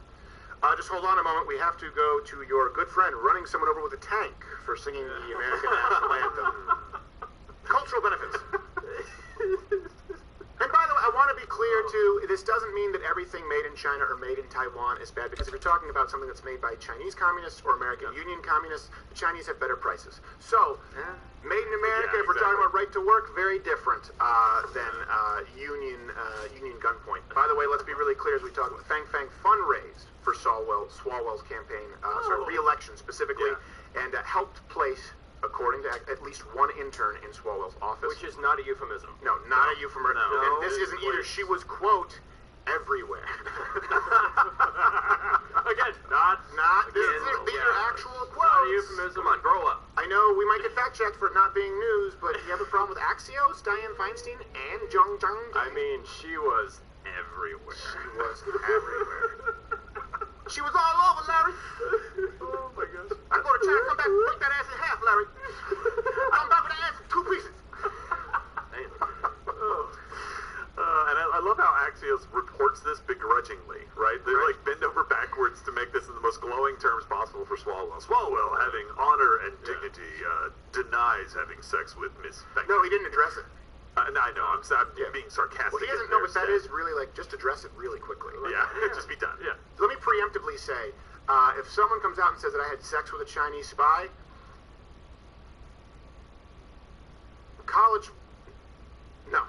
Just hold on a moment. We have to go to your good friend running someone over with a tank for singing the American national anthem. Cultural benefits. And by the way, I want to be clear too, this doesn't mean that everything made in China or made in Taiwan is bad, because if you're talking about something that's made by Chinese communists or American Union communists, the Chinese have better prices. So, made in America, if we're talking about right to work, very different than union gunpoint. By the way, let's be really clear as we talk about Fang Fang fundraised for Swalwell's campaign, re-election specifically, and helped place, according to at least one intern in Swalwell's office. Which is not a euphemism. No, not a euphemism. No. And this isn't either. She was, quote, everywhere. Again, These are actual quotes. not a euphemism. Come on, grow up. I know we might get fact-checked for it not being news, but you have a problem with Axios, Dianne Feinstein, and Zhang Zhang? I mean, she was everywhere. She was everywhere. She was all over, Larry. Oh my gosh. I go to China, come back, break that ass in half, Larry. Come back with that ass in 2 pieces. And I love how Axios reports this begrudgingly, right? They like bend over backwards to make this in the most glowing terms possible for Swalwell. Swalwell, having honor and dignity, denies having sex with Miss Feng. No, he didn't address it. I know, I'm being sarcastic. Well, he doesn't know, but that is really like, just address it really quickly. Just be done. Yeah. Let me preemptively say, if someone comes out and says that I had sex with a Chinese spy, college, no.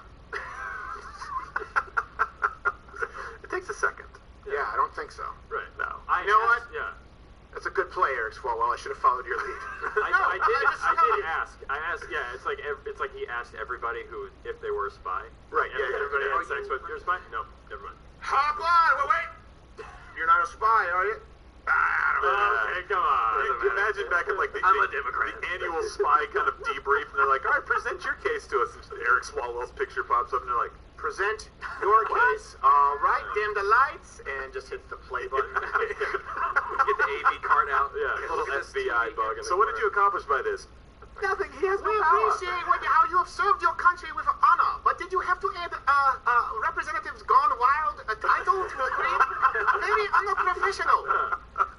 It takes a second. Yeah, I don't think so. Right. No. You know what? Yeah. That's a good play, Eric Swalwell. I should have followed your lead. I did ask. Yeah, it's like he asked everybody if they were a spy. Right. Everybody had sex with your spy? No, never mind. Hop on. Wait. You're not a spy, are you? Okay, come on. Imagine back at like the annual spy kind of debrief, and they're like, "All right, present your case to us." And Eric Swalwell's picture pops up, and they're like, "Present your case." All right, dim the lights, and just hit the play button. Get the AV card out. Yeah, a little FBI bug. "So what did you accomplish by this?" Nothing. He has no power. We appreciate how you have served your country with honor, but did you have to add Representatives Gone Wild a title to the name? Very unprofessional.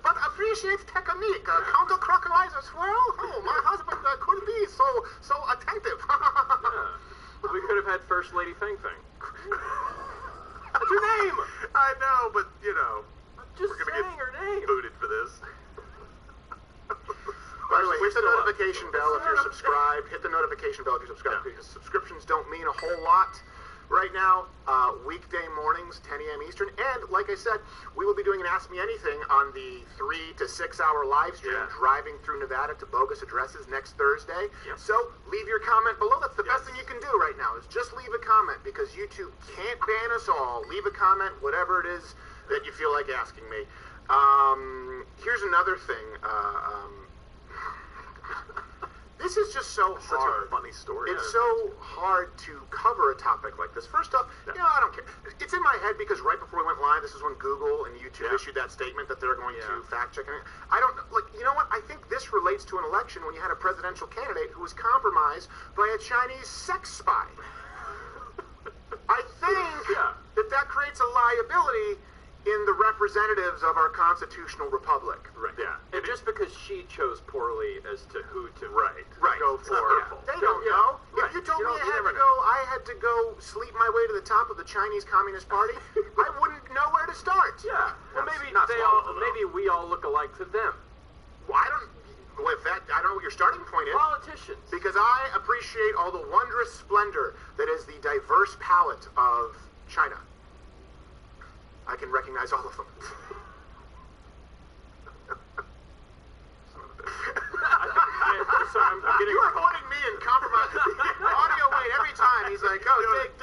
But appreciate technique. Counter-clockwise swirl. Oh, my husband could be so attentive. We could have had First Lady Feng Feng. What's your name? I know, but you know, Just we're gonna saying her get name. booted for this. By the way, hit the notification bell if you're subscribed. Hit the notification bell if you're subscribed, because subscriptions don't mean a whole lot right now. Weekday mornings, 10 a.m. Eastern. And like I said, we will be doing an Ask Me Anything on the 3 to 6 hour live stream driving through Nevada to bogus addresses next Thursday. So leave your comment below. That's the best thing you can do right now, is just leave a comment, because YouTube can't ban us all. Leave a comment, whatever it is that you feel like asking me. Here's another thing. This is just so hard. Such a funny story. It's so hard to cover a topic like this. First off, I don't care. It's in my head because right before we went live, this is when Google and YouTube issued that statement that they're going to fact check it. I don't, you know what? I think this relates to an election when you had a presidential candidate who was compromised by a Chinese sex spy. I think that creates a liability in the representatives of our constitutional republic. Right. Yeah. And just because she chose poorly as to who to go for, they don't know. If you told me I had to go sleep my way to the top of the Chinese Communist Party, I wouldn't know where to start. Yeah. Well, maybe we all look alike to them. Well, I don't know what your starting point is. Politicians. Because I appreciate all the wondrous splendor that is the diverse palette of China. I can recognize all of them. You are putting me in compromise. Audio Wade every time. He's like, dig.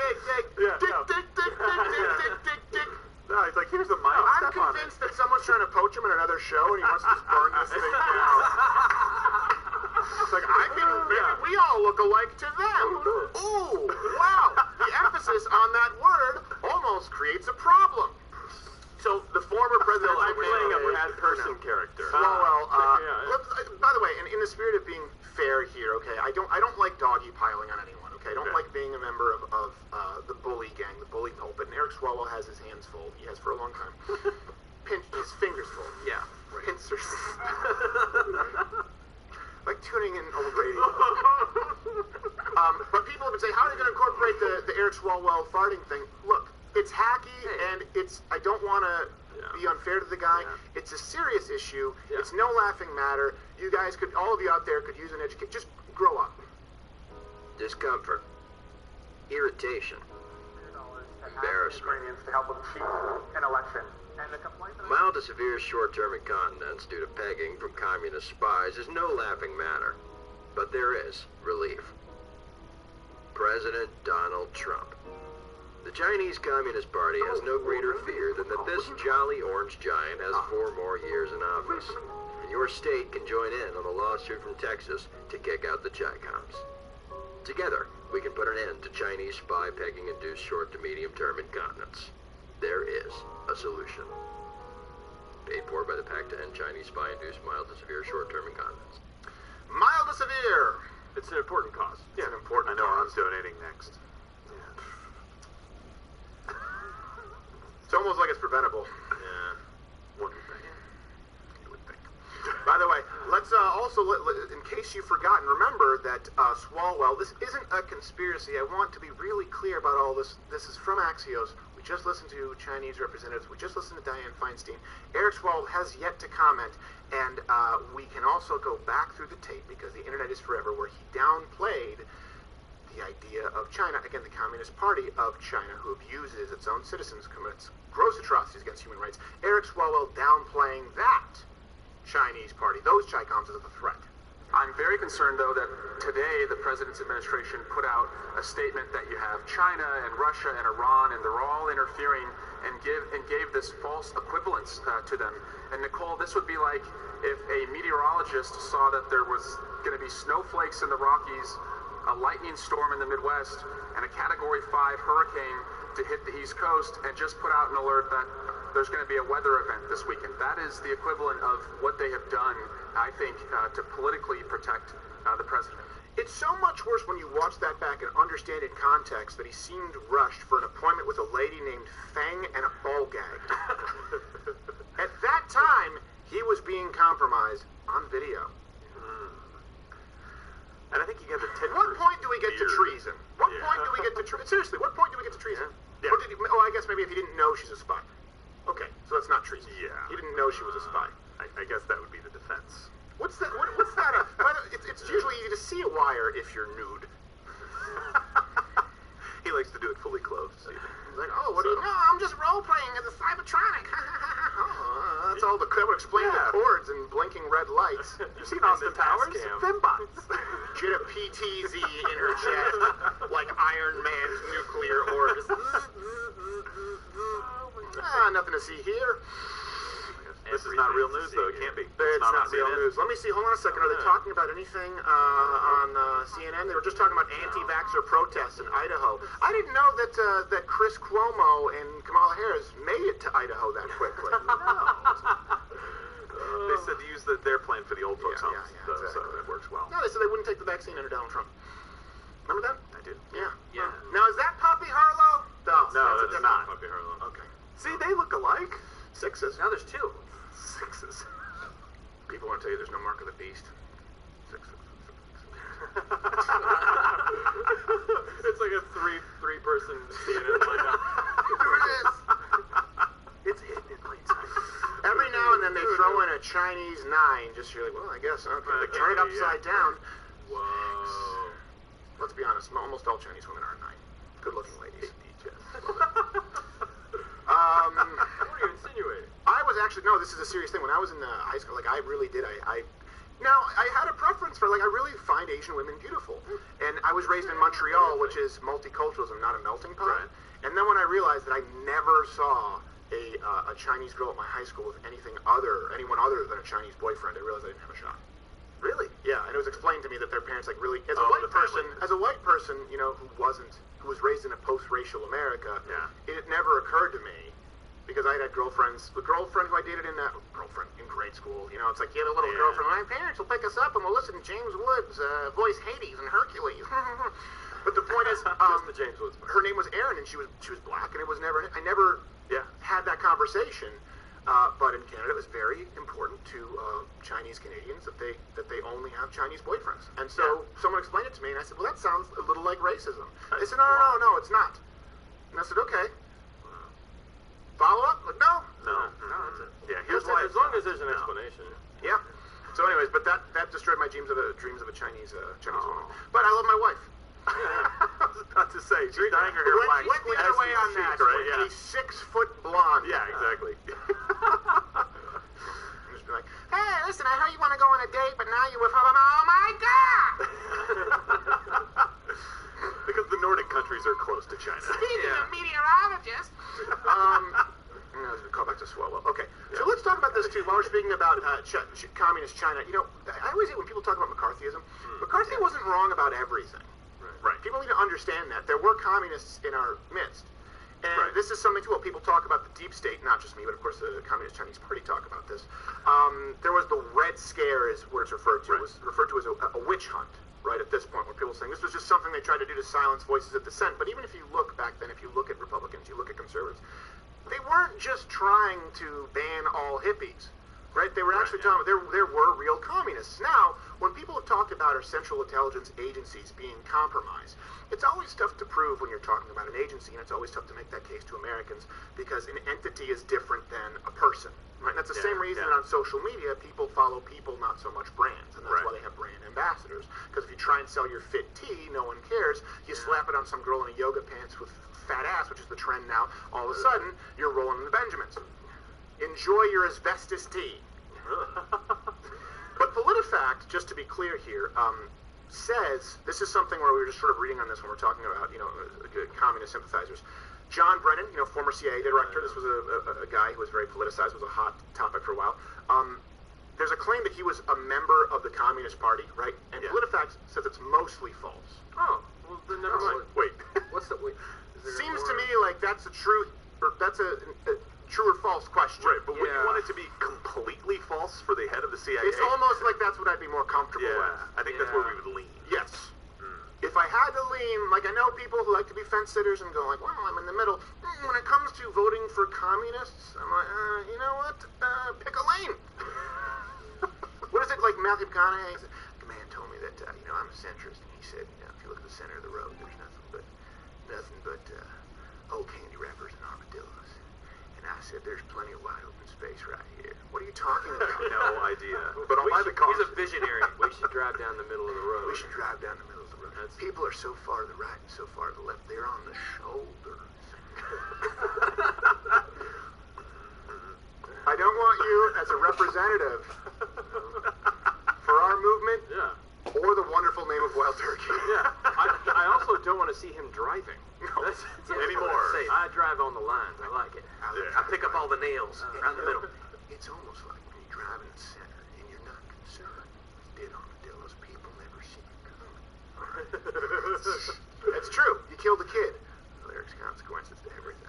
No, he's like, here's the mic. I'm convinced that someone's trying to poach him in another show, and he wants to just burn this thing down. piling on anyone, okay? I don't like being a member of the bully gang, the bully pulpit. And Eric Swalwell has his hands full. He has for a long time. His fingers full. Yeah. Pincers. Like tuning in old radio. But people have been saying, how are they going to incorporate the Eric Swalwell farting thing? Look, it's hacky, and I don't want to be unfair to the guy. Yeah. It's a serious issue. Yeah. It's no laughing matter. You guys all of you out there could use an education. Just grow up. Discomfort. Irritation. Embarrassment. To help them cheat an election. And the complaint mild to severe short-term incontinence due to pegging from communist spies is no laughing matter. But there is relief. President Donald Trump. The Chinese Communist Party has no greater fear than that this jolly orange giant has 4 more years in office. And your state can join in on a lawsuit from Texas to kick out the Chi-Coms. Together, we can put an end to Chinese spy pegging-induced short to medium-term incontinence. There is a solution. Paid for by the Pact to End Chinese Spy-Induced Mild to Severe Short-Term Incontinence. Mild to severe. It's an important cause. It's an important I know cause. I'm donating next. It's almost like it's preventable. Yeah. One would think. You would think. By the way, let's also, in case you've forgotten, remember that Swalwell, this isn't a conspiracy. I want to be really clear about all this. This is from Axios. We just listened to Chinese representatives. We just listened to Dianne Feinstein. Eric Swalwell has yet to comment, and we can also go back through the tape, because the internet is forever, where he downplayed the idea of China, again, the Communist Party of China, who abuses its own citizens, commits gross atrocities against human rights. Eric Swalwell downplaying that Chinese party, those Chi-Coms, as a threat. I'm very concerned, though, that today the president's administration put out a statement that you have China and Russia and Iran, and they're all interfering, and gave this false equivalence to them. And Nicole, this would be like if a meteorologist saw that there was going to be snowflakes in the Rockies, a lightning storm in the Midwest, and a Category 5 hurricane to hit the East Coast, and just put out an alert that there's going to be a weather event this weekend. That is the equivalent of what they have done, I think, to politically protect the president. It's so much worse when you watch that back and understand in context that he seemed rushed for an appointment with a lady named Feng and a ball gag. At that time, he was being compromised on video. And I think you get the tip. What point do we get to treason? What point do we get to treason? Seriously, what point do we get to treason? Yeah. Or I guess maybe if he didn't know she's a spy. Okay, so that's not treason. Yeah. He didn't know she was a spy. I guess that would be the defense. What's that? What's that? It's usually easy to see a wire if you're nude. He likes to do it fully clothed. So Like, oh, what do you know? I'm just role playing as a Cybertronic. Oh, that's all that would explain the chords and blinking red lights. You've seen Austin Powers? Fembots. She had a PTZ in her chest, like Iron Man's nuclear orbs. Nothing to see here. This is not real news, though. It can't be. It's not real news. Let me see. Hold on a second. Are they talking about anything on CNN? They were just talking about anti-vaxxer protests in Idaho. I didn't know that Chris Cuomo and Kamala Harris made it to Idaho that quickly. They said to use their plane for the old folks' homes, exactly. So it works well. No, they said they wouldn't take the vaccine under Donald Trump. Remember that? I did. Yeah. Now, is that Poppy Harlow? No, that's not Poppy Harlow. Okay. See, they look alike. Sixes. Now there's 2. Sixes. People want to tell you there's no mark of the beast. Sixes. It's like a three-person CNN lineup. There it is. It's hidden in plain sight. Every now and then they throw in a Chinese 9, just you're like, well, I guess, okay. They turn it upside down. Whoa. Let's be honest, almost all Chinese women are 9. Good-looking ladies. What are you insinuating? I was actually, no, this is a serious thing. When I was in high school, like, I really did, now, I had a preference for, like, I really find Asian women beautiful. And I was raised in Montreal, which is multiculturalism, not a melting pot. Right. And then when I realized that I never saw a Chinese girl at my high school with anyone other than a Chinese boyfriend, I realized I didn't have a shot. Really? Yeah, and it was explained to me that their parents, like, really, as a Oh, white the person, family. you know, who was raised in a post-racial America, Yeah. it never occurred to me because I had girlfriends. The girlfriend who I dated in grade school, you know, it's like you have a little girlfriend. My parents will pick us up and we'll listen to James Woods voice Hades and Hercules. But the point is, just the James Woods part. her name was Erin, and she was black, and I never had that conversation. But in Canada, it was very important to Chinese Canadians that they only have Chinese boyfriends. And so someone explained it to me, and I said, well, that sounds a little like racism. They said, no, it's not. And I said, okay. Follow up? Like, no. That's it. Yeah, here's why. As long as there's an explanation. Yeah. So, anyways, but that destroyed my dreams of a Chinese woman. But I love my wife. I was about to say, she's dyeing her hair black. Went the other way on that. Right? A 6-foot blonde. Yeah, exactly. I'm just be like, hey, listen, I heard you want to go on a date, but now you're with her. Oh my God! Because the Nordic countries are close to China. Speaking of meteorologists. We call back to Swallow. Okay, so let's talk about this too. While we're speaking about communist China, you know, I always hate when people talk about McCarthyism. McCarthy wasn't wrong about everything. Right. People need to understand that. There were communists in our midst. And this is something too, well, people talk about the deep state, not just me, but of course the Communist Chinese Party talk about this. There was the Red Scare is what it's referred to. It was referred to as a witch hunt, right, at this point, where people are saying this was just something they tried to do to silence voices of dissent. But even if you look back then, if you look at Republicans, you look at conservatives, they weren't just trying to ban all hippies. Right? They were actually talking about there were real communists. Now, when people have talked about our central intelligence agencies being compromised, it's always tough to prove when you're talking about an agency, and it's always tough to make that case to Americans because an entity is different than a person. Right? And that's the same reason that on social media, people follow people, not so much brands. And that's why they have brand ambassadors. Because if you try and sell your fit tea, no one cares. You slap it on some girl in a yoga pants with fat ass, which is the trend now. All of a sudden, you're rolling in the Benjamins. Enjoy your asbestos tea. But PolitiFact, just to be clear here, says, this is something where we were just sort of reading on this when we're talking about, you know, communist sympathizers. John Brennan, you know, former CIA director, this was a guy who was very politicized, was a hot topic for a while. There's a claim that he was a member of the Communist Party, right? And PolitiFact says it's mostly false. Oh, well, then never mind. Wait. What's the... Seems to me like that's a true, or that's a true or false question. Right, but would you want it to be completely false for the head of the CIA? It's almost like that's what I'd be more comfortable with. I think that's where we would lean. Yes. If I had to lean, like I know people who like to be fence sitters and go like, well, I'm in the middle. When it comes to voting for communists, I'm like, you know what? Pick a lane. What is it like Matthew McConaughey? The man told me that, you know, I'm a centrist, and he said, you know, if you look at the center of the road, there's nothing but old candy wrappers and armadillos. And I said, there's plenty of wide open space right here. What are you talking about? No idea. But I'll buy the car. He's a visionary. We should drive down the middle of the road. We should drive down the middle of the road. People are so far to the right and so far to the left. They're on the shoulders. I don't want you as a representative for our movement or the wonderful name of Wild Turkey. I also don't want to see him driving. No, that's anymore. I drive on the lines. I like it. I pick up all the nails around the middle. It's almost like when you drive in the center and you're not concerned with dead armadillos, people never see you coming. That's true. You killed a kid. There's consequences to everything.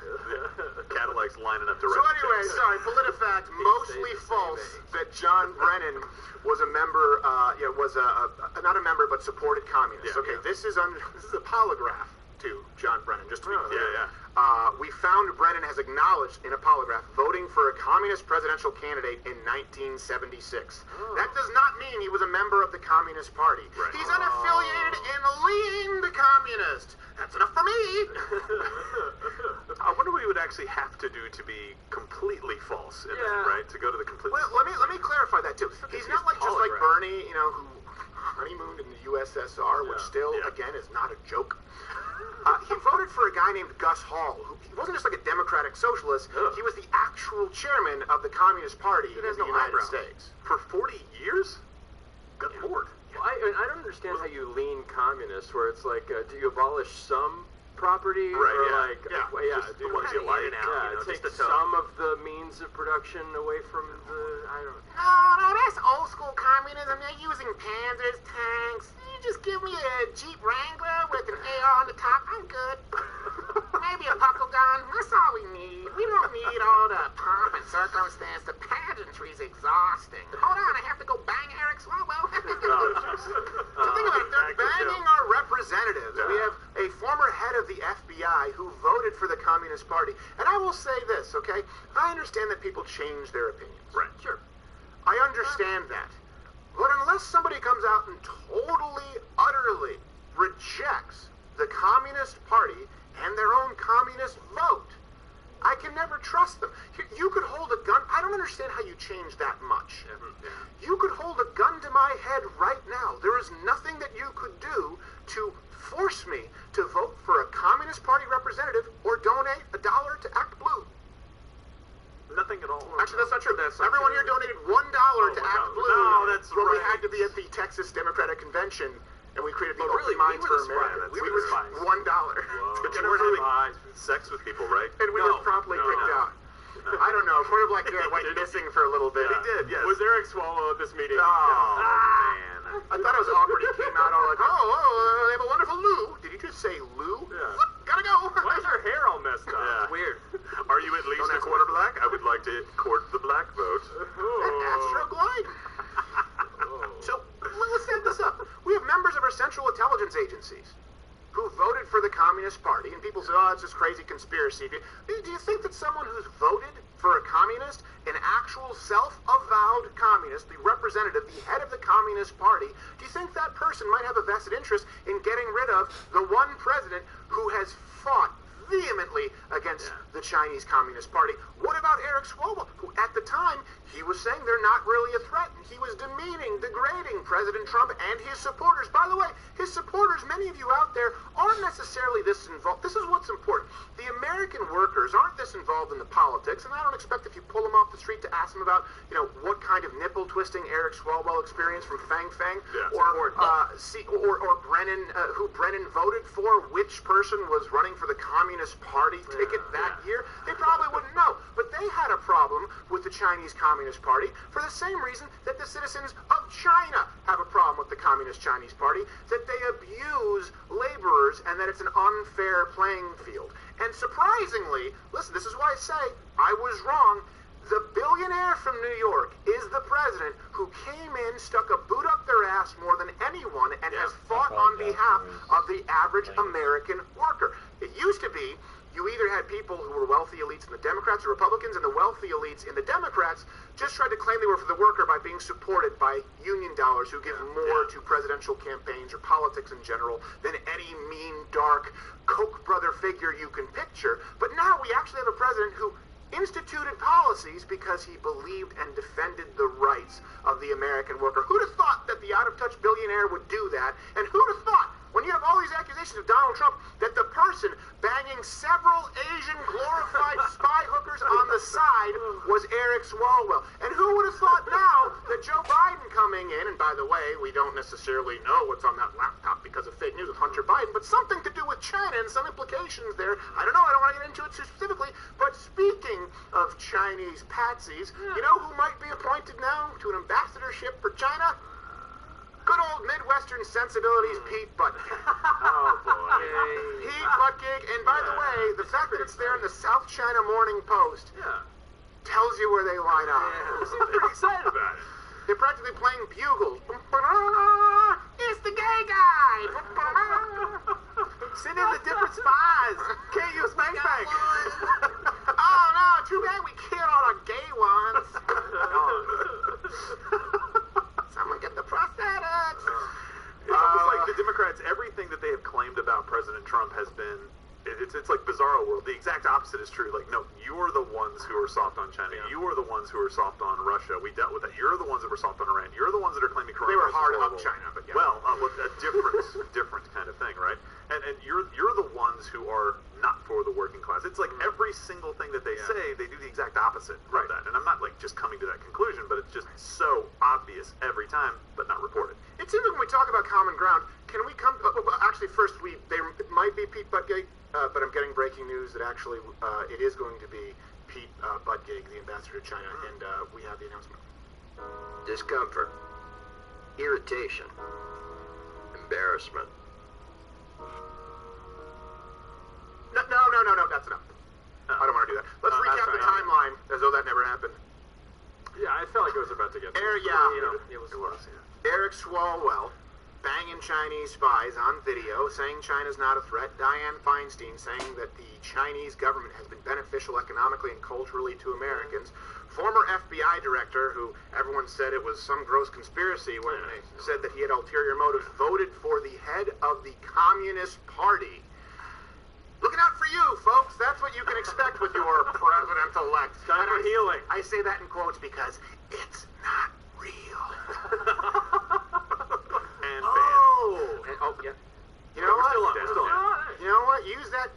Cadillac's lining up to So anyway, sorry, PolitiFact, mostly false that John Brennan was a member, not a member, but supported communists. This is a polygraph to John Brennan, just to be clear. We found Brennan has acknowledged in a polygraph voting for a communist presidential candidate in 1976. That does not mean he was a member of the Communist Party. He's unaffiliated and leaned communist. That's enough for me. I wonder what he would actually have to do to be completely false, in that, right? To go to the complete. Well, let me clarify that too. He's not like just like Bernie, you know, who honeymooned in the USSR, which still, again, is not a joke. He voted for a guy named Gus Hall, who he wasn't just like a democratic socialist. He was the actual chairman of the Communist Party in the United States. For 40 years? Good Lord. Well, I don't understand how you lean communist, where it's like, do you abolish some property? Right, or just the ones you like. Take some of the means of production away from the, I don't know. No, that's old school communism. They're using Panzers, tanks. You just give me a Jeep Wrangler with an AR on the top. I'm good. Maybe a puckle gun. That's all we need. We don't need all the circumstance, the pageantry's exhausting. Hold on, I have to go bang Eric Swalwell. So think about it, they're banging our representatives. We have a former head of the FBI who voted for the Communist Party. And I will say this, okay? I understand that people change their opinions. Right. Sure. I understand that. But unless somebody comes out and totally, utterly rejects the Communist Party and their own communist vote, I can never trust them. You could hold a gun. I don't understand how you change that much. You could hold a gun to my head right now. There is nothing that you could do to force me to vote for a Communist Party representative or donate $1 to Act Blue. Nothing at all. Actually, that's not true. Everyone here donated $1 to Act Blue. No, that's when we right. had to be at the Texas Democratic Convention. And we created the really, Open Minds we for were the America. spies. We We were were spies. $1. But you weren't having sex with people, right? And we were promptly kicked out. I don't know. Corey Black Garrett went missing for a little bit. He did, yes. Was Eric Swalwell at this meeting? Oh, man. I thought it was awkward. He came out all like, they have a wonderful Lou. Did you just say Lou? Yeah. Gotta go. Why is your hair all messed up? Yeah. Weird. Are you at least Don't a ask quarter me. black? I would like to court the black vote. Astroglide. So let's set this up. We have members of our Central Intelligence agencies who voted for the Communist Party, and people say, oh, it's just crazy conspiracy. Do you think that someone who's voted for a communist, an actual self-avowed communist, the representative, the head of the Communist Party, do you think that person might have a vested interest in getting rid of the one president who has fought vehemently against the Chinese Communist Party? What about Eric Swalwell, who at the time, he was saying they're not really a threat. He was demeaning, degrading President Trump and his supporters. By the way, his supporters, many of you out there, aren't necessarily this involved. This is what's important. The American workers aren't this involved in the politics, and I don't expect if you pull them off the street to ask them about, what kind of nipple twisting Eric Swalwell experienced from Fang Fang, or Brennan, who Brennan voted for, which person was running for the Communist Party ticket that year. They probably wouldn't know, but they had a problem with the Chinese Communist Party for the same reason that the citizens of China have a problem with the Communist Chinese Party, that they abuse laborers and that it's an unfair playing field. And surprisingly, listen, this is why I say I was wrong. The billionaire from New York is the president who came in, stuck a boot up their ass more than anyone, and has fought on behalf of the average American worker. It used to be you either had people who were wealthy elites in the Democrats or Republicans, and the wealthy elites in the Democrats just tried to claim they were for the worker by being supported by union dollars who give more to presidential campaigns or politics in general than any mean, dark Koch brother figure you can picture. But now we actually have a president who instituted policies because he believed and defended the rights of the American worker. Who'd have thought that the out-of-touch billionaire would do that? And who'd have thought, when you have all these accusations of Donald Trump, that the person banging several Asian glorified spy hookers on the side was Eric Swalwell? And who would have thought now that Joe Biden coming in, and by the way, we don't necessarily know what's on that laptop because of fake news with Hunter Biden, but something to do with China and some implications there. I don't know, I don't want to get into it too specifically, but speaking of Chinese patsies, you know who might be appointed now to an ambassadorship for China? Good old Midwestern sensibilities, Pete Buttigieg. Oh, boy. Pete Buttigieg, and by the way, the fact that it's there in the South China Morning Post tells you where they line up. They seem pretty excited about it. They're practically playing bugles. It's the gay guy. Send in the different spies. Can't use Bang Bang. Oh no, too bad we killed all our gay ones. Someone get the prosthetics. It's almost like the Democrats, everything that they have claimed about President Trump has been, it's like Bizarro World. The exact opposite is true. Like, no, you're the ones who are soft on China. You are the ones who are soft on Russia. We dealt with that. You're the ones that were soft on Iran. You're the ones that are claiming coronavirus. They were hard horrible. up China, but yeah. Well, with a different kind of thing, right? And you're the ones who are not for the working class. It's like every single thing that they say, they do the exact opposite of that. And I'm not like just coming to that conclusion, but it's just so obvious every time, but not reported. It seems like when we talk about common ground, can we come? Actually, first it might be Pete Buttigieg, but I'm getting breaking news that actually it is going to be Pete Buttigieg, the ambassador to China, and we have the announcement. Discomfort, irritation, embarrassment. No, that's enough. I don't want to do that. Let's recap the timeline as as though that never happened. Yeah, I felt like it was about to get there. It was, Eric Swalwell banging Chinese spies on video, saying China's not a threat. Dianne Feinstein saying that the Chinese government has been beneficial economically and culturally to Americans. Former FBI director, who everyone said it was some gross conspiracy when they said that he had ulterior motives, voted for the head of the Communist Party. Looking out for you, folks. That's what you can expect with your president-elect. Time for healing. I say that in quotes because it's not real. And yeah. You know what? Still on. You know what? Use that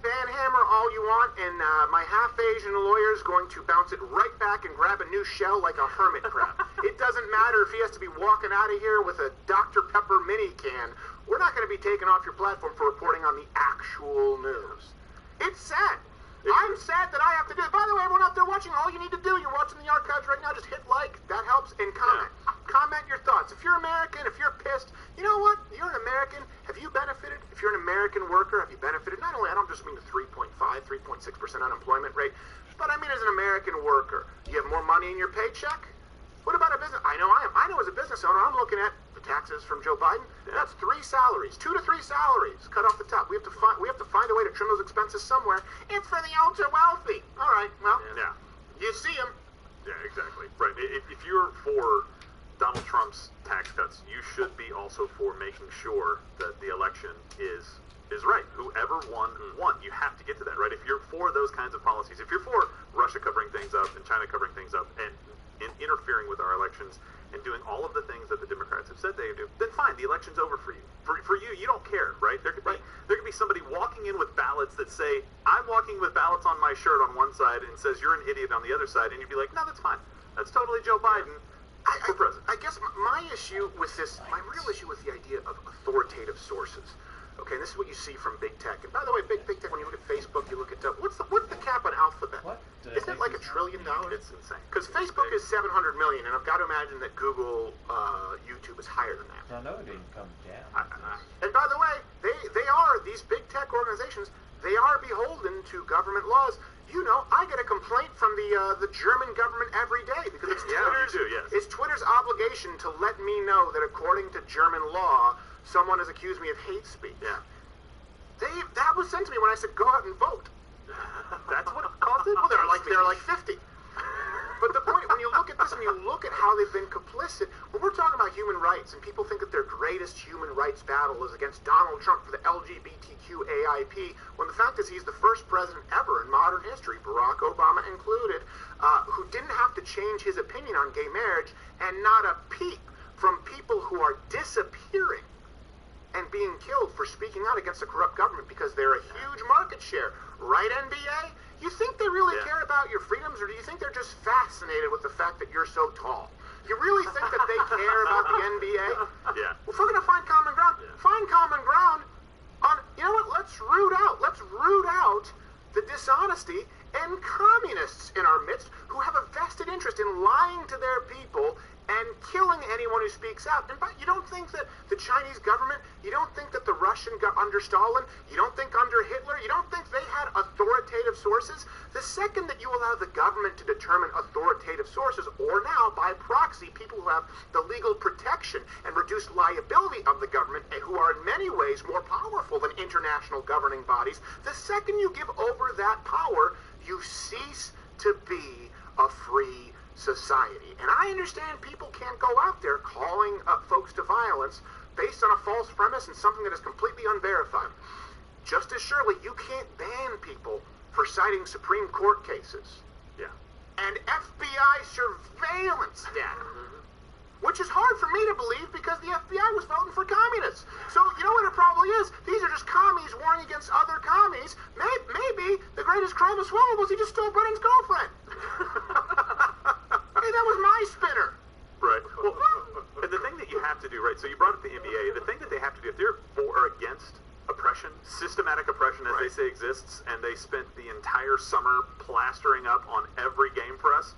ban hammer all you want, and my half-Asian lawyer's going to bounce it right back and grab a new shell like a hermit crab. It doesn't matter if he has to be walking out of here with a Dr. Pepper mini can. We're not going to be taken off your platform for reporting on the actual news. It's sad. I'm sad that I have to do it. By the way, everyone out there watching, all you need to do, you're watching the archives right now, just hit like. That helps, and comment. Yeah. Comment your thoughts. If you're American, if you're pissed, you know what? You're an American. Have you benefited? If you're an American worker, have you benefited? Not only, I don't just mean the 3.5, 3.6% unemployment rate, but I mean as an American worker. Do you have more money in your paycheck? What about a business? I know I am. I know as a business owner, I'm looking at the taxes from Joe Biden. That's 3 salaries, 2 to 3 salaries cut off the top. We have to find a way to trim those expenses somewhere. It's for the ultra wealthy. All right, well, you see them. Yeah, exactly. Right. If you're for Donald Trump's tax cuts, you should be also for making sure that the election is right. Whoever won. You have to get to that, right? If you're for those kinds of policies, if you're for Russia covering things up and China covering things up and interfering with our elections and doing all of the things that the Democrats have said they do, then fine, the election's over for you. For you, you don't care, right? There could be somebody walking in with ballots that say, I'm walking with ballots on my shirt on one side and says you're an idiot on the other side, and you'd be like, no, that's fine. That's totally Joe Biden for president. I guess my issue with this, my real issue with the idea of authoritative sources. Okay, and this is what you see from big tech. And by the way, big tech, when you look at Facebook, you look at what's the cap on Alphabet? What? Isn't it like $1 trillion? It's insane. Because Facebook is 700 million, and I've got to imagine that Google, YouTube is higher than that. I know it didn't come down. And by the way, they are, these big tech organizations, they are beholden to government laws. You know, I get a complaint from the German government every day because it's it's Twitter's obligation to let me know that according to German law, someone has accused me of hate speech. Yeah. That was sent to me when I said go out and vote. That's what caused it? Well, there are like 50. But the point, when you look at this and you look at how they've been complicit, when we're talking about human rights and people think that their greatest human rights battle is against Donald Trump for the LGBTQAIP, when the fact is he's the first president ever in modern history, Barack Obama included, who didn't have to change his opinion on gay marriage, and not a peep from people who are disappearing and being killed for speaking out against a corrupt government because they're a huge market share. Right, NBA? You think they really care about your freedoms, or do you think they're just fascinated with the fact that you're so tall? You really think that they care about the NBA? Yeah. Well, if we're going to find common ground, find common ground on, you know what, let's root out the dishonesty and communists in our midst who have a vested interest in lying to their people and killing anyone who speaks out. And but you don't think that the Chinese government, you don't think that the Russian under Stalin, you don't think under Hitler, you don't think they had authoritative sources? The second that you allow the government to determine authoritative sources, or now by proxy, people who have the legal protection and reduced liability of the government, and who are in many ways more powerful than international governing bodies, the second you give over that power, you cease to be a free society. And I understand people can't go out there calling folks to violence based on a false premise and something that is completely unverified. Just as surely, you can't ban people for citing Supreme Court cases. Yeah. And FBI surveillance data. Which is hard for me to believe because the FBI was voting for communists. So, you know what it probably is? These are just commies warring against other commies. Maybe the greatest crime of Swalwell was he just stole Brennan's girlfriend. Hey, that was my spinner. Right. Well, and the thing that you have to do, right, so you brought up the NBA, the thing that they have to do, if they're for or against oppression, systematic oppression as they say exists, and they spent the entire summer plastering up on every game for us,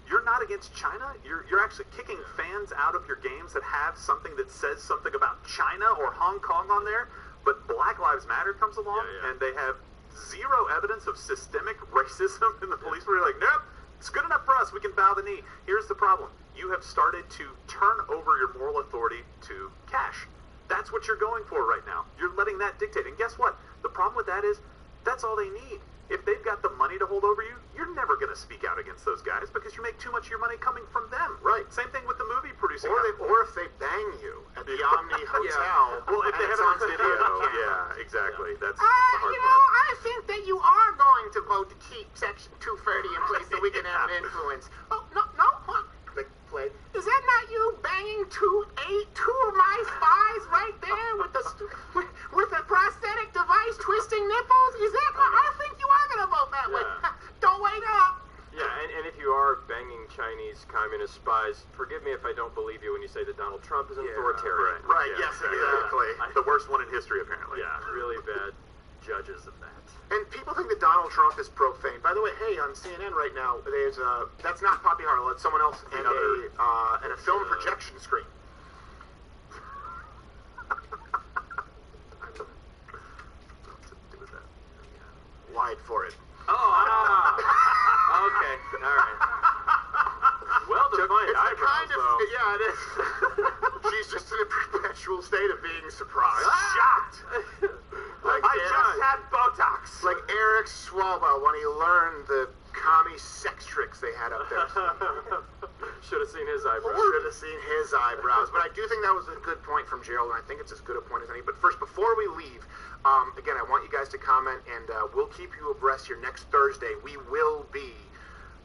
you're not against China. You're actually kicking fans out of your games that have something that says something about China or Hong Kong on there, but Black Lives Matter comes along, and they have zero evidence of systemic racism in the police. Where you're like, nope, it's good enough for us. We can bow the knee. Here's the problem. You have started to turn over your moral authority to cash. That's what you're going for right now. You're letting that dictate. And guess what? The problem with that is that's all they need. If they've got the money to hold over you, you're never going to speak out against those guys because you make too much of your money coming from them. Right. Same thing with the movie producing. Or if they bang you at the Omni Hotel. Well, if they have it on video, yeah, exactly. That's the hard part. I think that you are going to vote to keep Section 230 in place so we can have an influence. Oh, no. Play. Is that not you banging two of my spies right there with the prosthetic device twisting nipples? Is that? I think you are going to vote that way. Don't wait up. Yeah, and if you are banging Chinese communist spies, forgive me if I don't believe you when you say that Donald Trump is an authoritarian. Right, yes, exactly. The worst one in history, apparently. Yeah, really bad judges of that. And people think that Donald Trump is profane. By the way, hey, on CNN right now, there's that's not Poppy Harlow, it's someone else and a film projection screen. Wide for it. Okay, all right. Well defined It's eyebrows, kind of, though. yeah, it is. She's just in a perpetual state of being surprised. Shocked. Like I just had Botox. Like Eric Swalwell when he learned the commie sex tricks they had up there. Should have seen his eyebrows. Should have seen his eyebrows. But I do think that was a good point from Gerald, and I think it's as good a point as any. But first, before we leave, again, I want you guys to comment, and we'll keep you abreast here next Thursday. We will be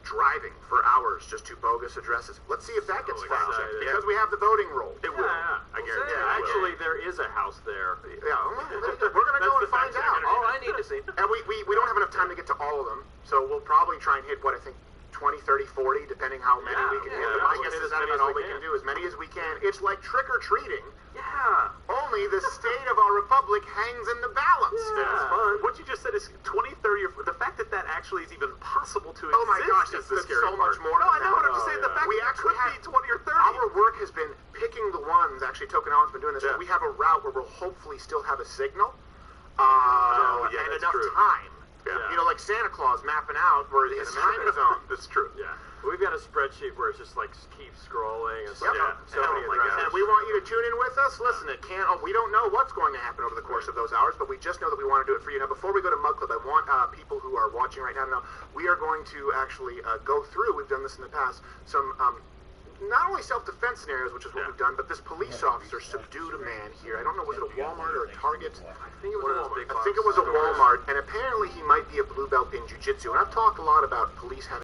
driving for hours just to bogus addresses. Let's see if that gets fact checked, because we have the voting roll. It will. I guarantee it will. Actually, there is a house there. Yeah, we're going to go and find out. All I need to see. And we don't have enough time to get to all of them, so we'll probably try and hit, what, I think 20, 30, 40, depending how many we can hit. But my guess is that's about all we can do, as many as we can. It's like trick-or-treating. Yeah. Only the state of our republic hangs in the balance. Yeah. That's fun. What you just said is 20, 30, or the fact that that actually is even possible to exist. Oh my gosh, is that's the scary so part. much more. No, I know what I'm just saying. The fact we that it actually could be 20 or 30. Our work has been picking the ones. Actually, Tokenomics has been doing this. Yeah. We have a route where we'll hopefully still have a signal. Yeah, and that's enough true. time. Yeah. You know, like Santa Claus mapping out where his time zone. That's true. Yeah. We've got a spreadsheet where it's just like keep scrolling. It's like, Yep. so many addresses. And we want you to tune in with us. Listen, we don't know what's going to happen over the course of those hours, but we just know that we want to do it for you. Now, before we go to Mug Club, I want people who are watching right now to know we are going to actually go through, we've done this in the past, some not only self-defense scenarios, which is what we've done, but this police officer subdued a man here. I don't know, was it a Walmart or a Target? I think it was a big I think it was a Walmart, and apparently he might be a blue belt in jiu-jitsu. And I've talked a lot about police having